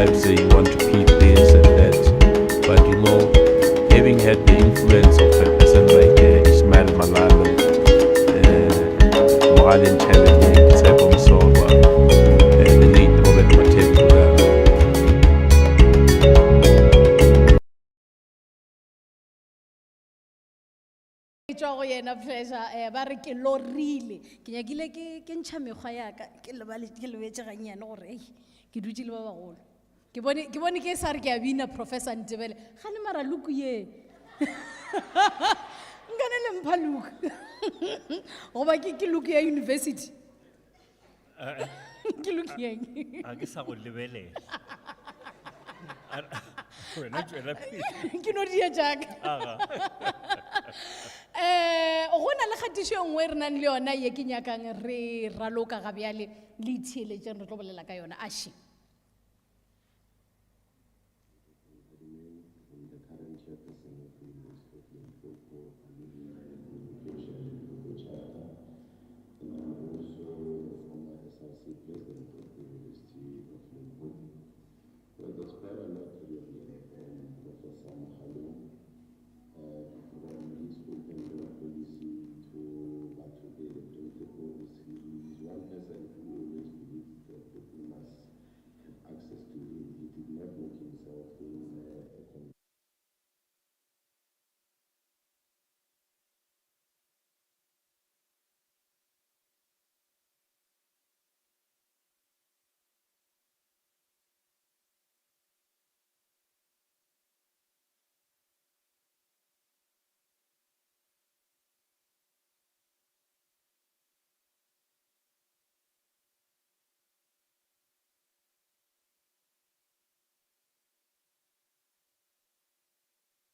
sometimes you want to keep this and that. But you know, having had the influence of a person like Ismail Malalo, Mohamed Challenge, Tshepo Msoba, the late Robert Matebula.
Go yena pleasure ba re ke lorile ke nyakile ke ntsha mekgwa ya ka ke lebetse ganyane gore ei ke dutse le ba bagolo ke bone ke sa re ke a bina Professor Ntebele ga le mara look ye nkane le mpha look goba ke look ya university ke look yeng
a ke sa go lebelela
ke no dia jaaka go na le kgatišo nngwe re nang le yona ye ke nyakang re raloka ga bjale le itshieletseng re tlo bolela ka yona ashi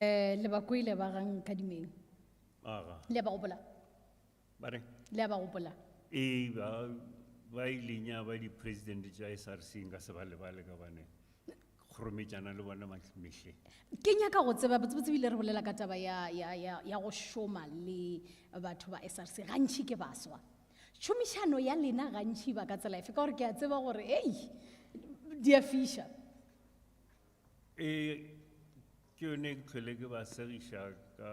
le ba koile ba gang ka dimeng le ba gopola
bare
le ba gopola
ba ilenya ba di president ja SRC nka se ba lebale ka bane khrometjana le bona mahle
ke nyaka go tseba botsebotse bile re bolela ka taba ya go shoma le batho ba SRC gantši ke baswa tšhomišano ya lena gantši ba ka tsela efe ka gore ke a tseba gore ei di a fiša
ke yone ke tlhole ke ba segiša ka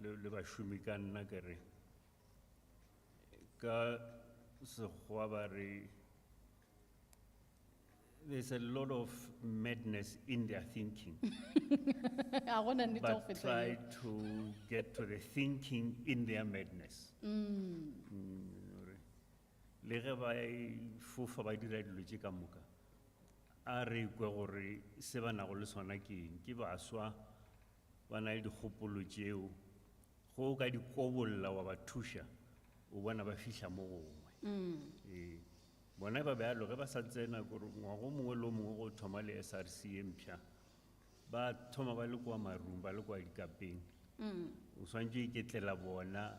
le bašomi ka nna ke re ka sekgowa ba re there's a lot of madness in their thinking but try to get to the thinking in their madness le ge ba fofa ba dira dilo tše ka moka a re kwe gore se ba nago le sona ke baswa ba na le dikgopolo tšeo go ka di kobolla wa ba thuša o bona ba fihla mo gongwe bona ba bealo ge ba sa tsena gore ngwago mongwe le mongwe go thoma le SRC e mpšha ba thoma ba le kwa marung ba le kwa dikapeng o swantse iketlela bona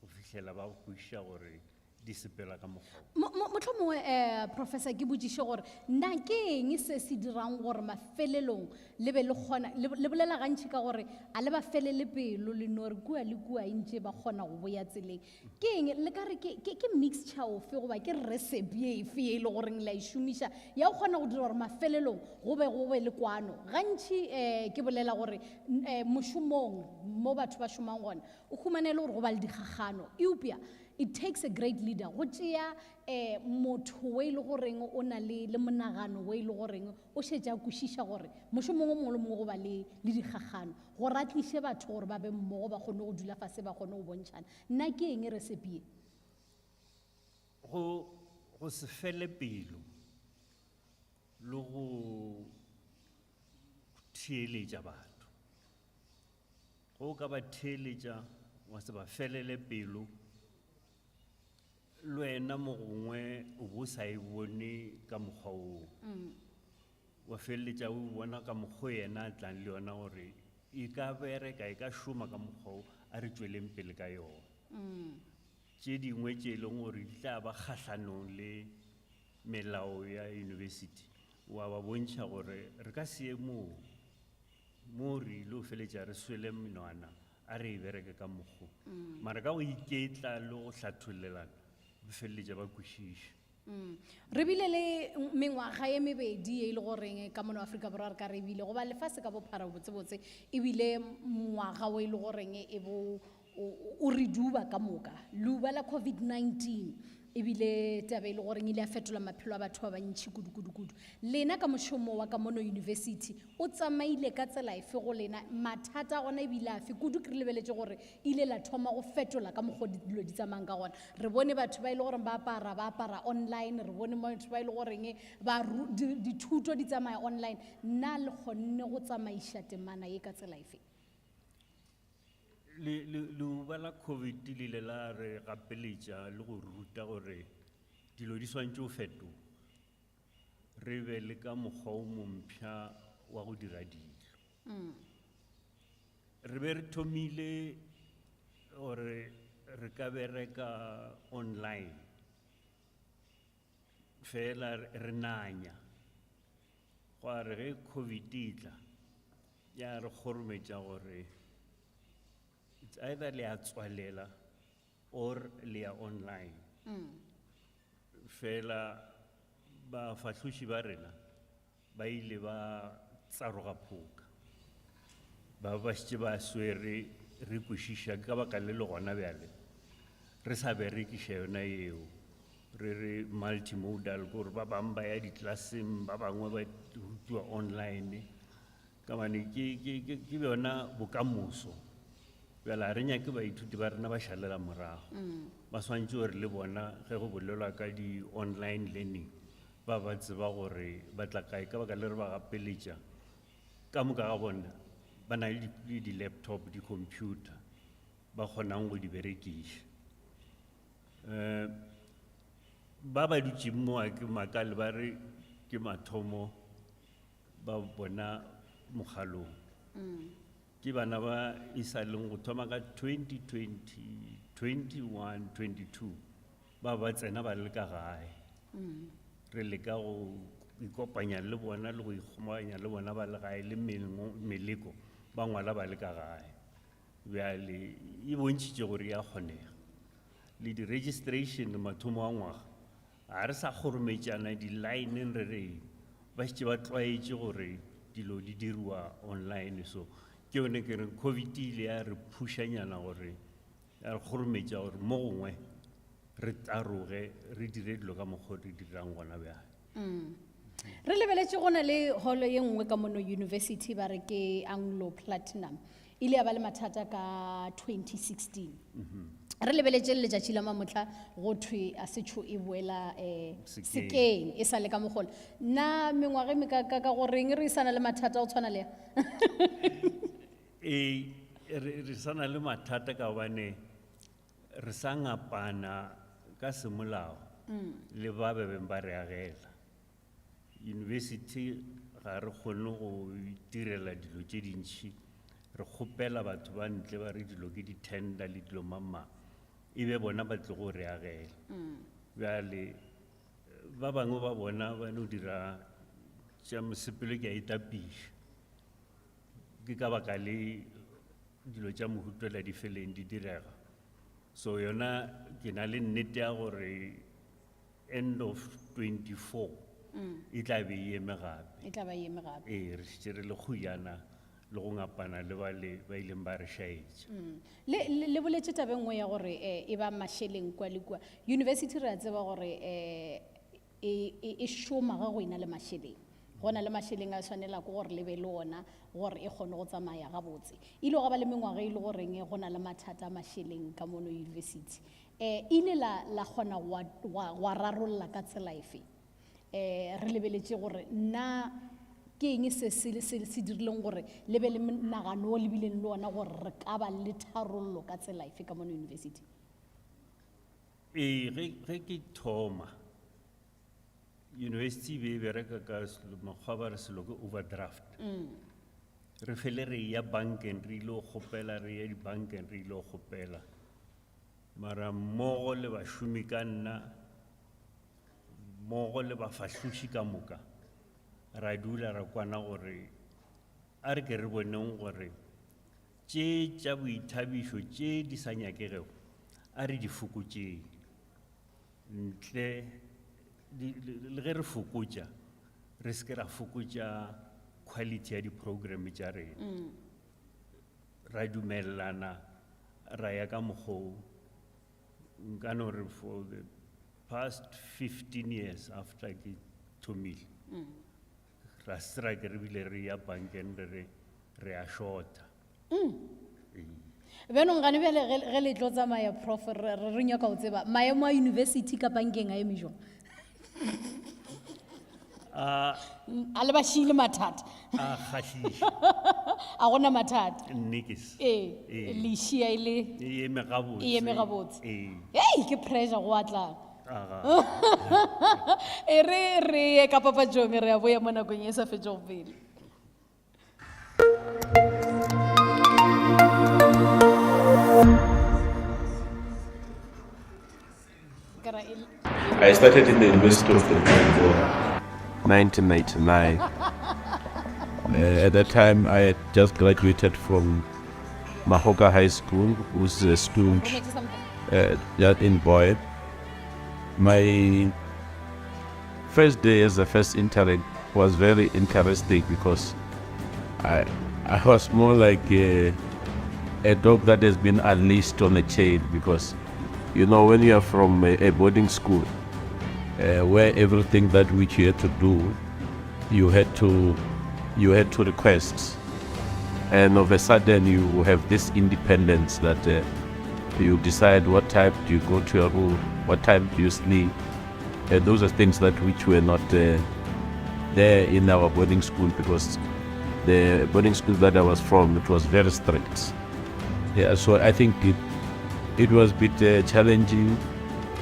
go fihlela ba kwešiša gore di sepela ka mokgwa
motlho mongwe professor ke botsiše gore nna ke eng se se dirang gore mafelelong le be le kgona le bolela gantši ka gore a le ba felele pelo le no re kua le kua ntše ba kgona go boya tseleng ke eng le ka re ke mixture ofe goba ke recipe efe e le goreng la e šomiša ya go kgona go dira gore mafelelong go be le kwano gantši ke bolela gore mošomong mo batho ba šomang gona o humanele gore go ba le dikgagano eupša it takes a great leader go tšea motho we le goreng o na le monagano we le goreng o šetša a kwešiša gore mošomong o mongwe le mongwe go ba le dikgagano gore a tliše batho gore ba be mmogo ba kgone go dula fase ba kgone go bontšhana nna ke eng recipe
go se fele pelo le go theeletša batho go ka ba theeletša wa se ba felele pelo le wena mo gongwe o bo sa e bone ka mokgwa oo wa feleletša o bona ka mokgwa yena a tlang le yona gore e ka bereka e ka šoma ka mokgwa o a re tšweleng pele ka yona tše dingwe tše e leng gore di tla ba kgahlanong le melao ya university wa ba bontšha gore re ka se ye mo re ile o feletša re swele menwana a re e bereke ka mokgwa mara ka go iketla le go hlatholelana ba feleletša ba kwešiša
re bile le mengwaga e mebedi e le goreng ka mono Afrika Borwa re ka re bile go ba lefase ka bophara botsebotse e bile ngwaga o e le goreng e bo o re duba ka moka luba la COVID-19 e bile tabe e le goreng ile a fetola maphelo a batho ba bantši kudu lena ka mošomo wa ka mono university o tsamaile ka tsela efe go lena mathata a gona e bile afe kudu ke re lebeletse gore ile la thoma go fetola ka mokgwa dilo di tsamayang ka gona re bone batho ba ile goreng ba apara online re bone batho ba ile goreng dithuto di tsamaya online nna le kgonne go tsamaiša temana ye ka tsela efe
le ba la COVID le la re gapeletša le go ruta gore dilo di swantse o feto re be le ka mokgwa o mompšha wa go dira dilo re be re thomile gore re ka bereka online fela re nanya gwa re ge COVID itla ya re kgorometša gore it's either le a tswalela or le a online fela ba fahloši ba rena ba ile ba tsaroga phoka ba šetše ba swere re kwešiša ka baka le le gona bjale re sa berekiša yona yeo re re multimodal gore ba bangwe ba ya ditlaseng ba bangwe ba rutiwa online ka mane ke yona bokamoso bjala re nyake baithuti ba rena ba šalela morago ba swantse gore le bona ge go bolelwa ka di-online learning ba tseba gore ba tla kae ka baka le re ba gapeletša ka moka ga bona ba na le di-laptop di-computer ba kgonang go di berekiša ba dutše moa ke makale ba re ke mathomo ba bona mogalong ke bana ba isa leng go thoma ka 2020 21 22 ba tsena ba le ka gae re le ka go ikopanya le bona le go ikgomanya le bona ba le gae le meleko ba ngwala ba le ka gae bjale e bontšhitše gore ya kgonega le di-registration mathomo a ngwaga ga re sa kgorometšana di-line re reng ba šetše ba tlwaetše gore dilo di diriwa online so ke yone ke re COVID ile ya re phušanyana gore ya re kgorometša gore mo gongwe re taroge re dire dilo ka mokgwa re dirang gona bjale
re lebeletše go na le holo ye nngwe ka mono university ba re ke Anglo Platinum ile ya ba le mathata ka 2016 re lebeletše letšatši la mamotla go thwe a setšho e boela sekeng e sa le ka mogolo nna mengwaga mekaka ka goreng re isana le mathata o tshwana le
re sana le mathata ka gobane re sa ngapana ka semolao le ba bebeng ba re agela university ga re kgone go itirela dilo tše dintšhi re kgopela batho ba ntle ba re dilo ke di-tender le dilo mamang e be bona ba tle go re agela bjale ba bangwe ba bona ba no dira tša mosepelo ke a itapiša ke ka baka le dilo tša mohutela di feleng di direga so yona ke na le nnete ya gore end of 24 e tla be e eme gape re šetše re le kgojana le go ngapana le ba ileng ba re šaetša
le boletše tabe nngwe ya gore e ba mašeleng kwa le kwa university re a tseba gore e šoma ga go ena le mašeleng go na le mašeleng a tshwanela ko gore le be le ona gore e kgone go tsamaya gabotse ile go ba le mengwaga e le goreng go na le mathata a mašeleng ka mono university ile la kgona wa rarolola ka tsela efe re lebeletše gore nna ke eng se dirileng gore le be le nagano o lebileng le ona gore re ka ba le tharollo ka tsela efe ka mono university
ge ke thoma university be bereka ka mokgwa ba re selo ke overdraft re fele re ya bankeng re ile go kgopela re ya dibankeng re ile go kgopela mara mmogo le bašomi ka nna mmogo le bafahloši ka moka ra dula ra kwana gore a re ke re boneng gore tše tša boithabišo tše di sa nyakegego a re di fokotšeng ntle le ge re fokotša re se ke ra fokotša quality ya di-program tša rena ra dumelelana ra ya ka mokgwa nka no re for the past 15 years after ke thomile ra strike re bile re ya bankeng re a shorta
beno ngane bjale ge le tlo tsamaya prof re nyaka go tseba maemo a university ka bankeng a eme jong a le bašile mathata
a kgahliša
a gona mathata
nnekes
le šia
e eme gabotse
e eme gabotse ei ke pressure go atlang re ye ka papatšong re a boya mo nakong e sa fetšego pele
I started in the University of Limpopo 1999. At that time, I had just graduated from Mahoka High School, who's a student in Boyd. My first day as a first intern was very interesting because I was more like a dog that has been unleashed on a chain, because you know, when you are from a boarding school where everything that which you had to do, you had to request, and of a sudden you have this independence that you decide what time do you go to your room, what time do you sleep, and those are things that which were not there in our boarding school, because the boarding school that I was from, it was very strict. Yeah, so I think it was a bit challenging.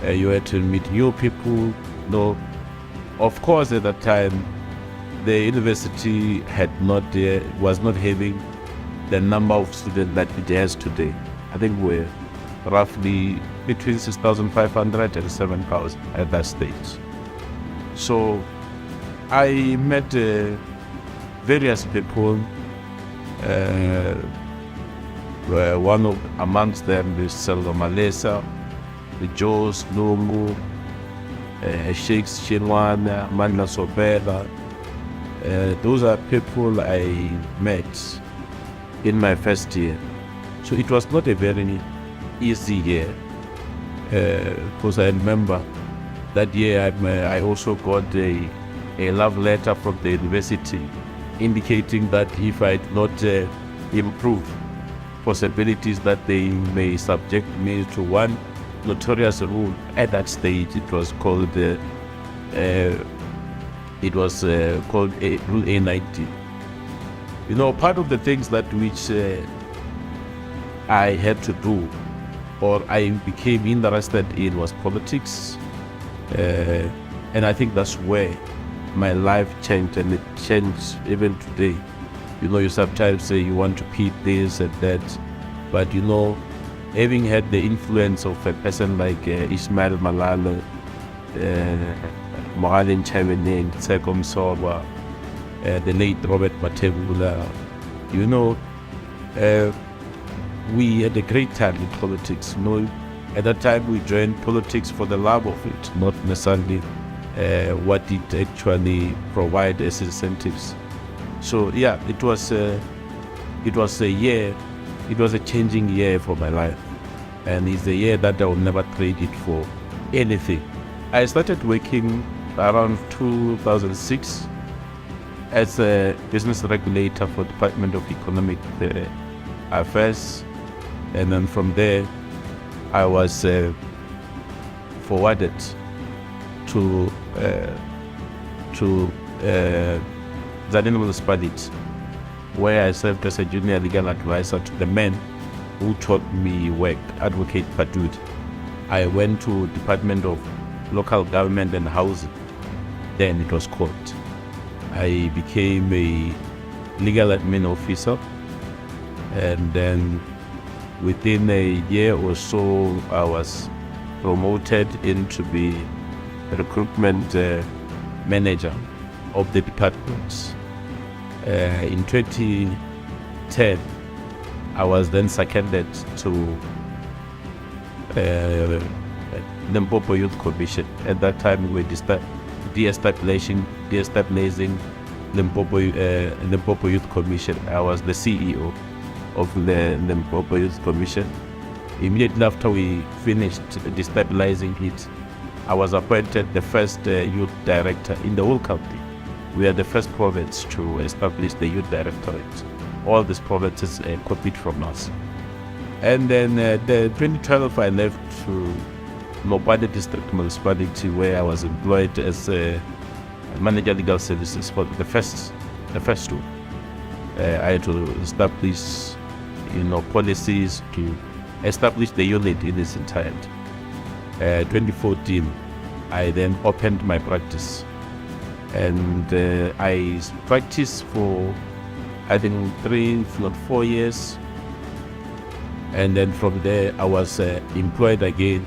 You had to meet new people. No, of course, at that time, the university was not having the number of students that it has today. I think we're roughly between 6,500 and 7,000 at that stage. So I met various people. One amongst them is Selva Malesa, the Jos Lungu, Sheikhs Shinwana, Mandla Sobela. Those are people I met in my first year. So it was not a very easy year, because I remember that year I also got a love letter from the university indicating that if I did not improve, possibilities that they may subject me to one notorious rule at that stage. It was called Rule A90. You know, part of the things that which I had to do, or I became interested in, was politics, and I think that's where my life changed, and it changed even today. You know, you sometimes say you want to beat this and that, but you know, having had the influence of a person like Ismail Malala, Mohamed Chemene, Sekom Soba, the late Robert Matebula, you know, we had a great time in politics. You know, at that time we joined politics for the love of it, not necessarily what it actually provided as incentives. So yeah, it was a changing year for my life, and it's a year that I will never trade it for anything. I started working around 2006 as a business regulator for Department of Economic Affairs, and then from there I was forwarded to Zani municipality, where I served as a junior legal advisor to the men who taught me work, Advocate Padud. I went to Department of Local Government and Housing, then it was called. I became a legal admin officer, and then within a year or so I was promoted into be a recruitment manager of the department. In 2010, I was then seconded to Limpopo Youth Commission. At that time, we de-stabilizing Limpopo Youth Commission. I was the CEO of the Limpopo Youth Commission. Immediately after we finished destabilizing it, I was appointed the first youth director in the whole country. We are the first province to establish the youth directorate. All these provinces copied from us. And then the 2012, I left to Mopane District Municipality, where I was employed as a manager legal services for the first two. I had to establish, policies to establish the unit in its entirety. 2014, I then opened my practice, and I practiced for, I think, 3, if not 4 years. And then from there, I was employed again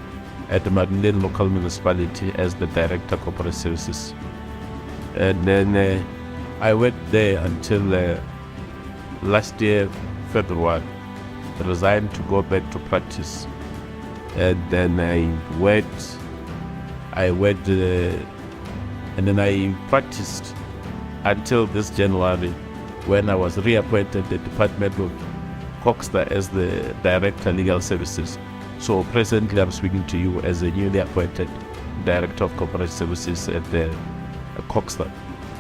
at the Madeleine local municipality as the director of corporate services. And then I went there until last year, February, resigned to go back to practice. And then I worked, and then I practiced until this January, when I was reappointed the Department of Coxter as the Director of Legal Services. So presently I'm speaking to you as a newly appointed Director of Corporate Services at the Coxter,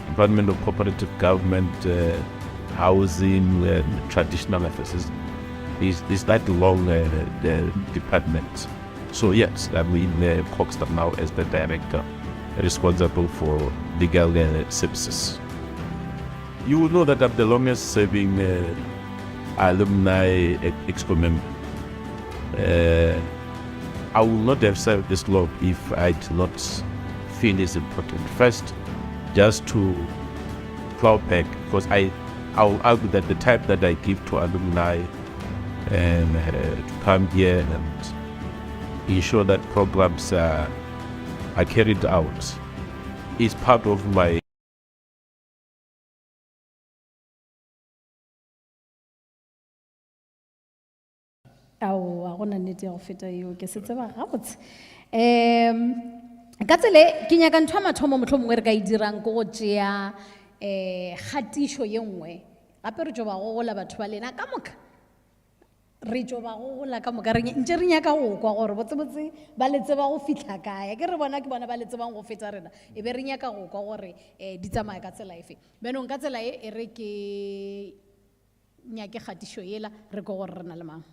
Department of Cooperative Government, Housing, and Traditional Affairs. Is that long the department? So yes, I'm in Coxter now as the Director responsible for legal services. You will know that I'm the longest serving alumni exco member. I would not have served this long if I did not feel it's important. First, just to plow back, because I will argue that the time that I give to alumni and to come here and ensure that programs are carried out is part of my
aowa go na nnete ya go feta eo ke se tseba gabotse ka tsele ke nyaka ntho ya mathomo motlho mongwe re ka e dirang ko go tšea kgatišo ye nngwe gape re tšo ba gogola batho ba lena ka moka re tšo ba gogola ka moka ntše re nyaka go kwa gore botsebotse ba letse ba go fitlha kae ke re bona ke bona ba letse bang go feta rena e be re nyaka go kwa gore di tsamaya ka tsela efe benong ka tsela e re ke nyake kgatišo yela re ko gore re na le mang.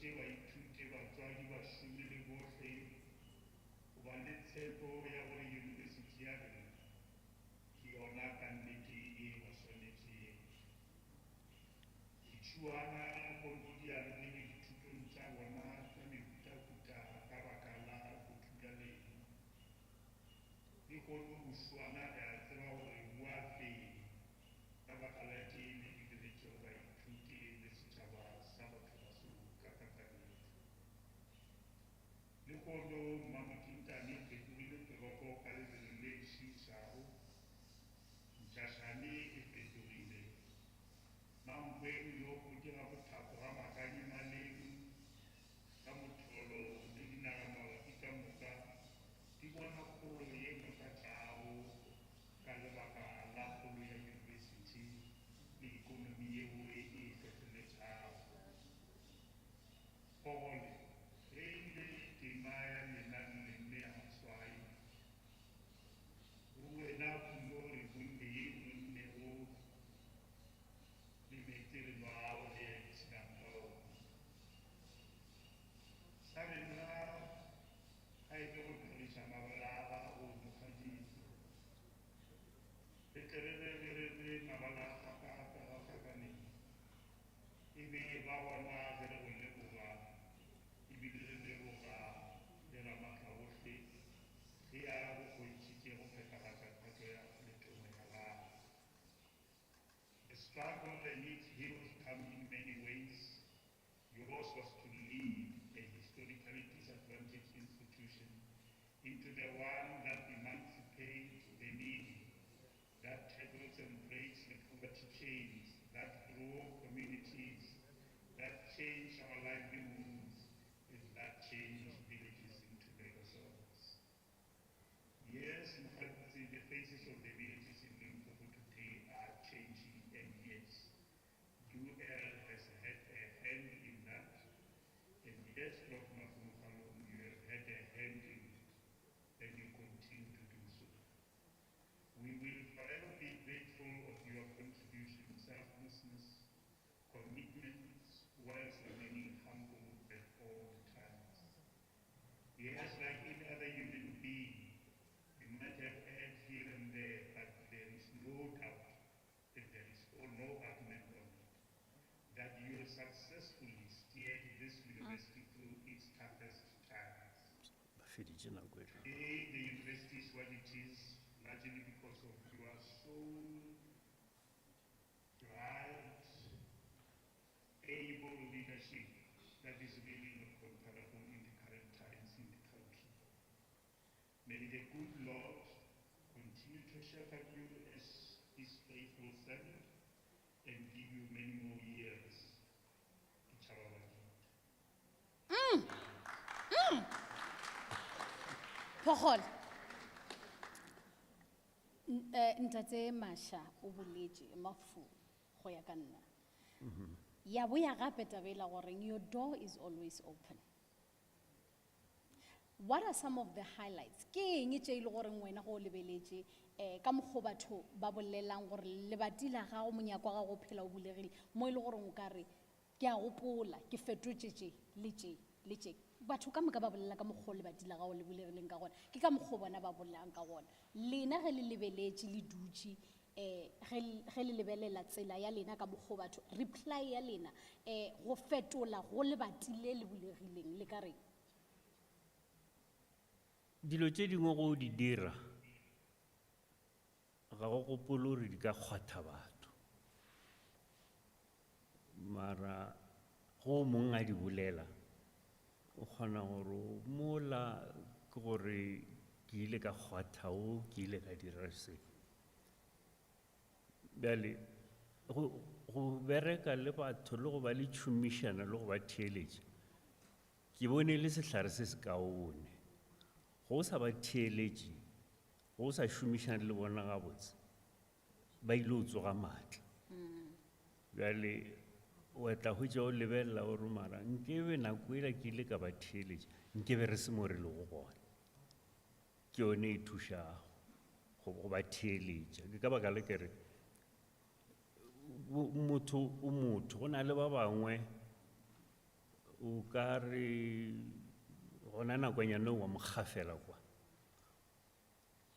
ithute baithute batswadi bashome le bohle ho ba le tshepo ya gore university ya rena ke yona ka nnete e ba tshwanetseng. Dithuana bonodiane le dithutong tsa bona tsa mefutafuta ka baka la go thuta lena le kgone go swana re a tseba gore bua feng ka baka la teng le didiretso baithuti le setšhaba sa batho ba so ka kakaretso. Le kgone Mamakintane e fetorile toropo ka lebelo le šišago, Ntshašane e fetorile, Mampeng yo go dira bothapo ga Makanyemaleng ka Motholo le Dinagamalapi ka moka di bona kgolo ye mokatlago ka lebaka la kgolo ya university le ikonomi yeo e fetoletšago. Gole ge ile tema ya lenane lemme ya maswai go wena kuno re bonne ye monnego le metelelwago le ya ditšhinamao sa rena ga e ke go tlhoriša mabalaga go mokgadiso le tlelelelelele mabalaga ka gakaneng e be ba bona ge re go leboga ebile re leboga le ramatla bohle ge a go kgontšhitše go phethagatša kgato ya letomo ya gago. The struggle and its heroes come in many ways. Yours was to lead a historically disadvantaged institution into the one that emancipates the needy, that tackles and breaks the poverty chains, that grow communities, that change our livelihoods, and that change villages into megazones. Yes, the faces of the villages in Limpopo today are changing, and yes, UL has had a hand in that, and yes, Dr. Mafumukalo, you have had a hand in it, and you continue to do so. We will forever be grateful of your contribution, selflessness, commitments, whilst remaining humble at all times. Yes, like any other human being, you might have erred here and there, but there is no doubt that there is no argument on it, that you have successfully steered this university through its toughest times. Today, the university is what it is, largely because of your soul, bright, able leadership that is really not comparable in the current times in the country. May the good Lord continue to shepherd you as his faithful servant and give you many more years to travel.
Pogol. Ntate Masha o boletse mafu go ya ka nna. Ya bo ya gape tabela gore your door is always open. What are some of the highlights? Ke eng tše ile gore wena go lebeletse ka mokgo batho ba bolelang gore lebati la gago monyako wa gago phela o bulegile mo ile gore o ka re ke a gopola ke fetotše tše le tše batho ka moka ba bolela ka mokgo lebati la gago le bulegileng ka gona ke ka mokgo bona ba bolelang ka gona lena ge le lebeletše le dutše ge le lebelela tsela ya lena ka mokgo batho reply ya lena go fetola go lebati le le bulegileng le ka reng
dilo tše dingwe go di dira ga go gopole gore di ka kgwatha batho mara go mongwe a di bolela o kgona gore mola ke gore ke ile ka kgwatha o ke ile ka dira se bjale go bereka le batho le go ba le tšhomišana le go ba theeletša ke bone le sehlare se se kaone go sa ba theeletše go sa šomišana le bona gabotse ba ile o tsoga maatla bjale o tla hwetša o lebelela gore mara nkebe nako ela ke ile ka ba theeletša nkebe re se mo re le go gona ke yone e thušago go ba theeletša ke ka baka le kere motho go na le ba bangwe o ka re gona nakonyana wa mokgafela kwa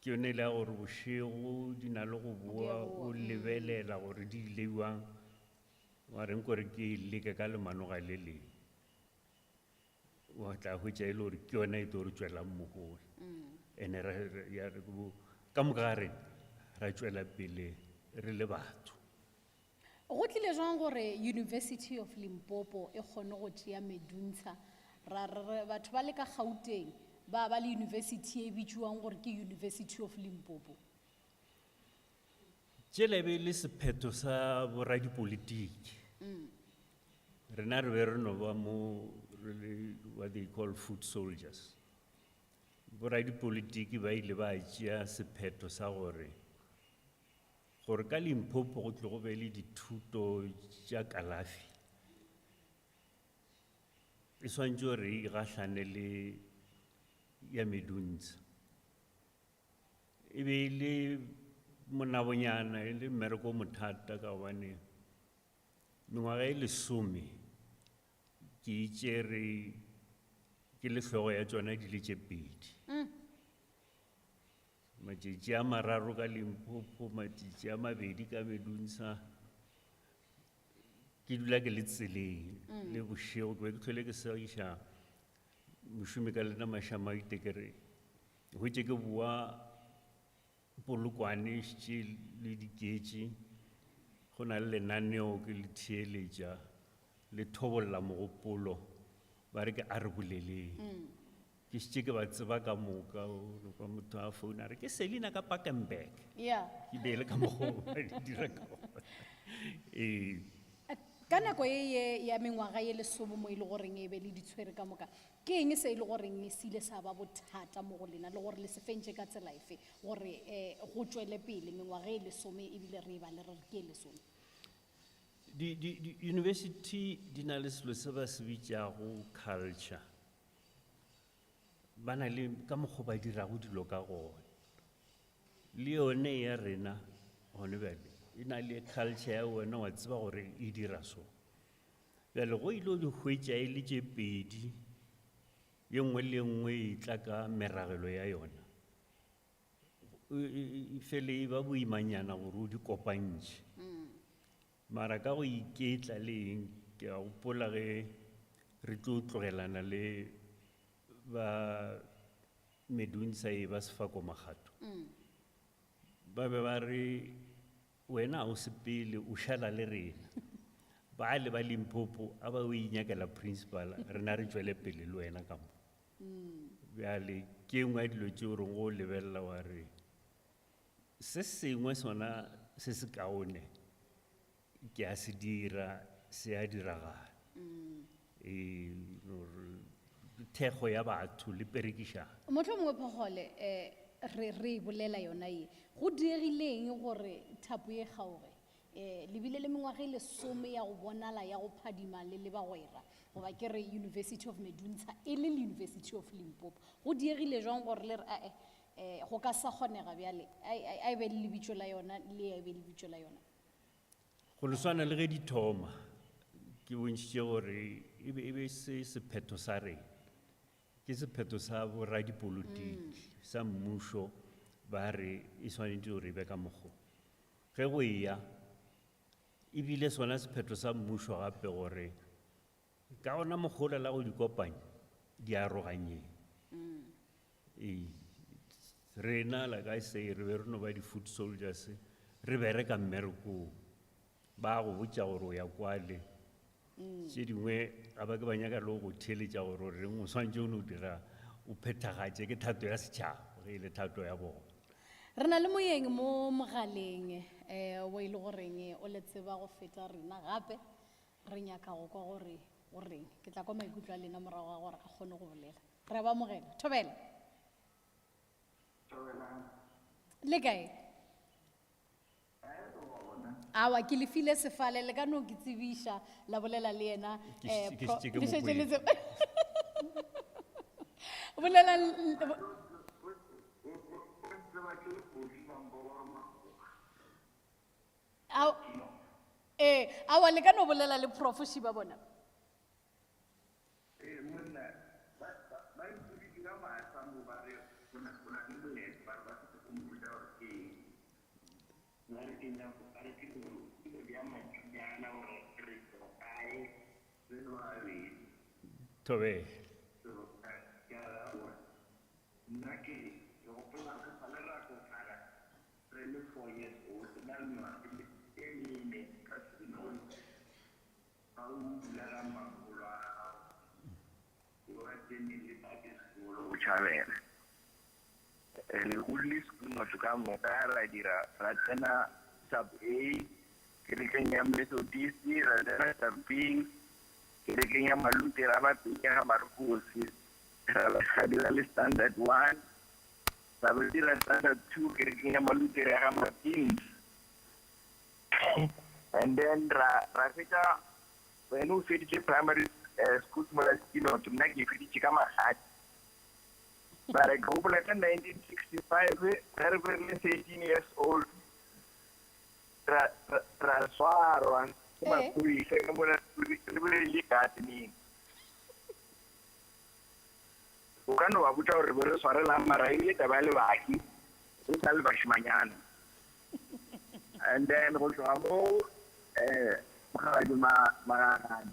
ke yone le gore bošego di na le go boa o lebelela gore di leiwang wa reng kore ke leke ka lemanoga le le wa tla hwetša e le gore ke yona e tlo re tswelang mogolo ene ka moka ga rena ra tswela pele re le batho
go tlile jwang gore University of Limpopo e kgone go tšea meduntsha batho ba le ka Gauteng ba le university e bitšwang gore ke University of Limpopo
tšela e be le sephetho sa boradipolitiki rena re be re no ba mo what they call foot soldiers boradipolitiki ba ile ba tšea sephetho sa gore ka Limpopo go tle go be le dithuto tša kalafi e swantse gore e gahlane le ya meduntsa e be le monabonyana e le mmereko mothata ka gobane mengwaga e 10 ke itšere ke lehlogo ya tsona di le tše 2 matšatši a 3 ka Limpopo matšatši a 2 ka medunsa ke dula ke le tseleng le bošego ke be ke tlhole ke segiša mošomi ka lena mašama a itekere hwetše ke boa polokwane šitše le diketše go na le lenaneo ke le theeletša le thobolola mogopolo ba re ke a re boleleng ke šitše ke ba tseba ka moka kwa motho a founa re ke Selina ka Parkenberg ke beele ka mogo ba di dira ka
ka nako ye ya mengwaga ye 10 mo ile goreng e be le ditshwere ka moka ke eng se ile goreng se ile sa ba bothata mo go lena le gore le se fentše ka tsela efe gore go tswele pele mengwaga ye 10 e bile re ba le re ke 10
di university di na le selo se ba se bitšago culture ba na le ka mokgwa ba dirago dilo ka gona le yone ya rena gone bjale e na le culture ya wena wa tseba gore e dira so bjale go ile di hwetša e le tše 2 ye nngwe le nngwe e tla ka meragelo ya yona e fele e ba boimanyana gore o di kopantše mara ka go iketla le eng ke a gopola ge re tlo tlogelana le ba medunsa e ba sefako magato ba be ba re wena o sepele o šala le rena ba le ba Limpopo a ba o inyakela principal rena re tswele pele le wena ka mo bjale ke ngwe dilo tšeo re go lebelela wa re se sengwe sona se se kaone ke a se dira se a diragala thekgo ya batho le perekišana
motho mongwe phogole re bolela yona ye go diegileng gore thapo ye kgaoge le bile le mengwaga e 10 ya go bonala ya go phadima le bagwera goba ke re University of Medunsa e le University of Limpopo go diegile jwang gore le re go ka sa kgonega bjale a e be le lebitšo la yona le a e be le lebitšo la yona
go le swana le ge di thoma ke bontšitše gore e be se sephetho sa rena ke sephetho sa boradipolitiki sa mmušo ba re e swanetše gore e be ka mokgo ge go eya ebile sona sephetho sa mmušo gape gore ka gona mokgola la go di kopanya di aroganyeng rena like I say re be re no ba di foot soldiers re bereka mmerekong ba go botša gore o ya kwale tše dingwe ga ba ke ba nyaka le go theeletša gore reng o swantše o ne o dira o phethagatše ke thato ya setšhaba ge e le thato ya bona
re na le moyeng mo mogaleng o ile goreng o le tseba go feta rena gape re nyaka go kwa gore o reng ke tla kwa maikutlo a lena morago ga gore a kgone go bolela re ba mogela Thobela le kae awa ke le file sefale le ka no ke tsebiša la bolela le yena bolela awa le ka no bolela le prof Shiba bona
Thobela.
Sub A, Kirikanya Methodist, Radana Sub B, Kirikanya Malute Rabatia Marcosi, Radila Standard 1, Sabadilla Standard 2, Kirikanya Malute Ramatin. And then Rafita, when you fit the primary school, to make you fit Chikama hat. But I go back in 1965, very 18 years old. Transfer and Makuri, second one, really catting. Ukano Abuja River Sorella Marai, the Valaki, Salvashmayan. And then also Amo, Maran,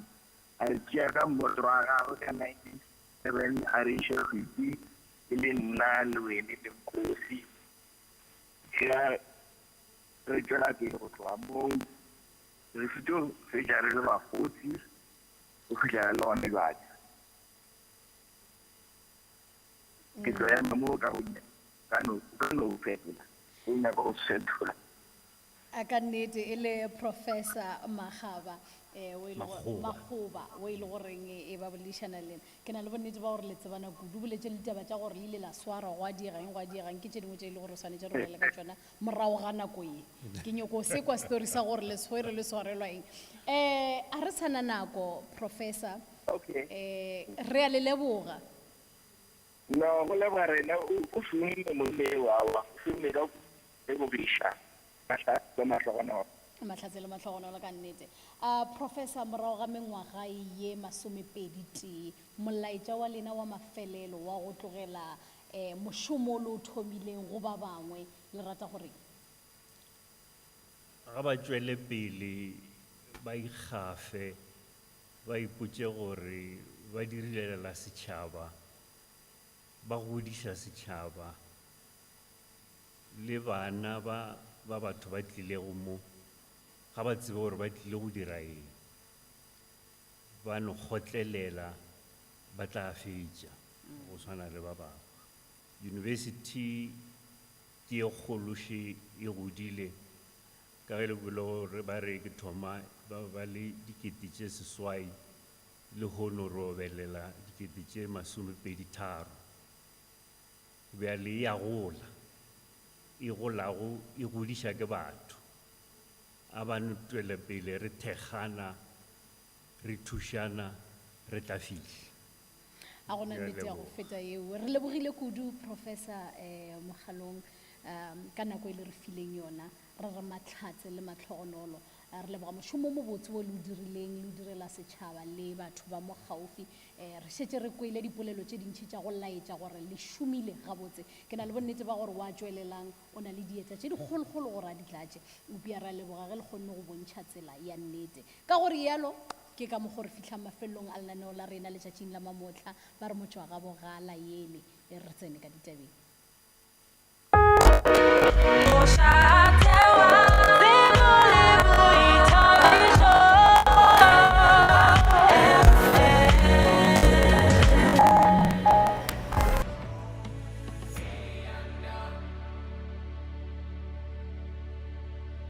and Chiaka Motraga, 1997, Arisha 50, Ilin Win, the Kosi. Here, Regional Amo, the Futu, which are about 40, which are along the right. It's a more Kano people. We never said to her.
A kannete ele Professor Mahaba Makhuba o ile goreng e ba bolishana le ke na le bonnete ba gore le tsebana kudu bole tse le taba tsa gore le la swara wa dirang ke tse dingwe tse ile gore swane tse re le ka tsona morago ga nako e ke nyoko se kwa story sa gore le swere le swarelwa eng a re tsana nako Professor
okay
re a le leboga
no go leboga rena o fumile mo le wa fumile ka e go bisha
matlhatsele matlhogonolo ka nnete Professor morago ga mengwaga ye 20 molaetša wa lena wa mafelelo wa go tlogela mošomo lo thomileng go ba bangwe le rata gore
ga ba tšwele pele ba ikgafe ba ipotše gore ba dirilela setšhaba ba godiša setšhaba le bana ba batho ba tlilego mo ga ba tsebe gore ba tlile go dira eng ba no kgotlelela ba tla fetša go swana le ba bangwe university ke e kgološe e godile ka ge le bole gore ba re ke thoma ba le dikete tše seswai le hono robelela dikete tše 23 bjale ya gola e golago e godiša ke batho a ba notwele pele re thekgana re thušana re tla fihle
a gona nnete ya go feta eo re lebogile kudu Professor Mogalong ka nako e le re fileng yona re re matlhatse le matlhogonolo re leboga mošomo mo botse o le o dirileng le o direla setšhaba le batho ba mo gaufi re šetše re kwele dipolelo tše dintšhi tša go laetša gore le šomile gabotse ke na le bonnete ba gore wa tšwelelang o na le dietša tše dikgolokgolo gore a di tlatše opia ra leboga ge le kgonne go bontšha tsela ya nnete ka gore yalo ke ka mo gore fitlha mafelelong a lenaneo la rena letšatšing la mamotla ba re motho wa gabogala yele re tsene ka ditabeng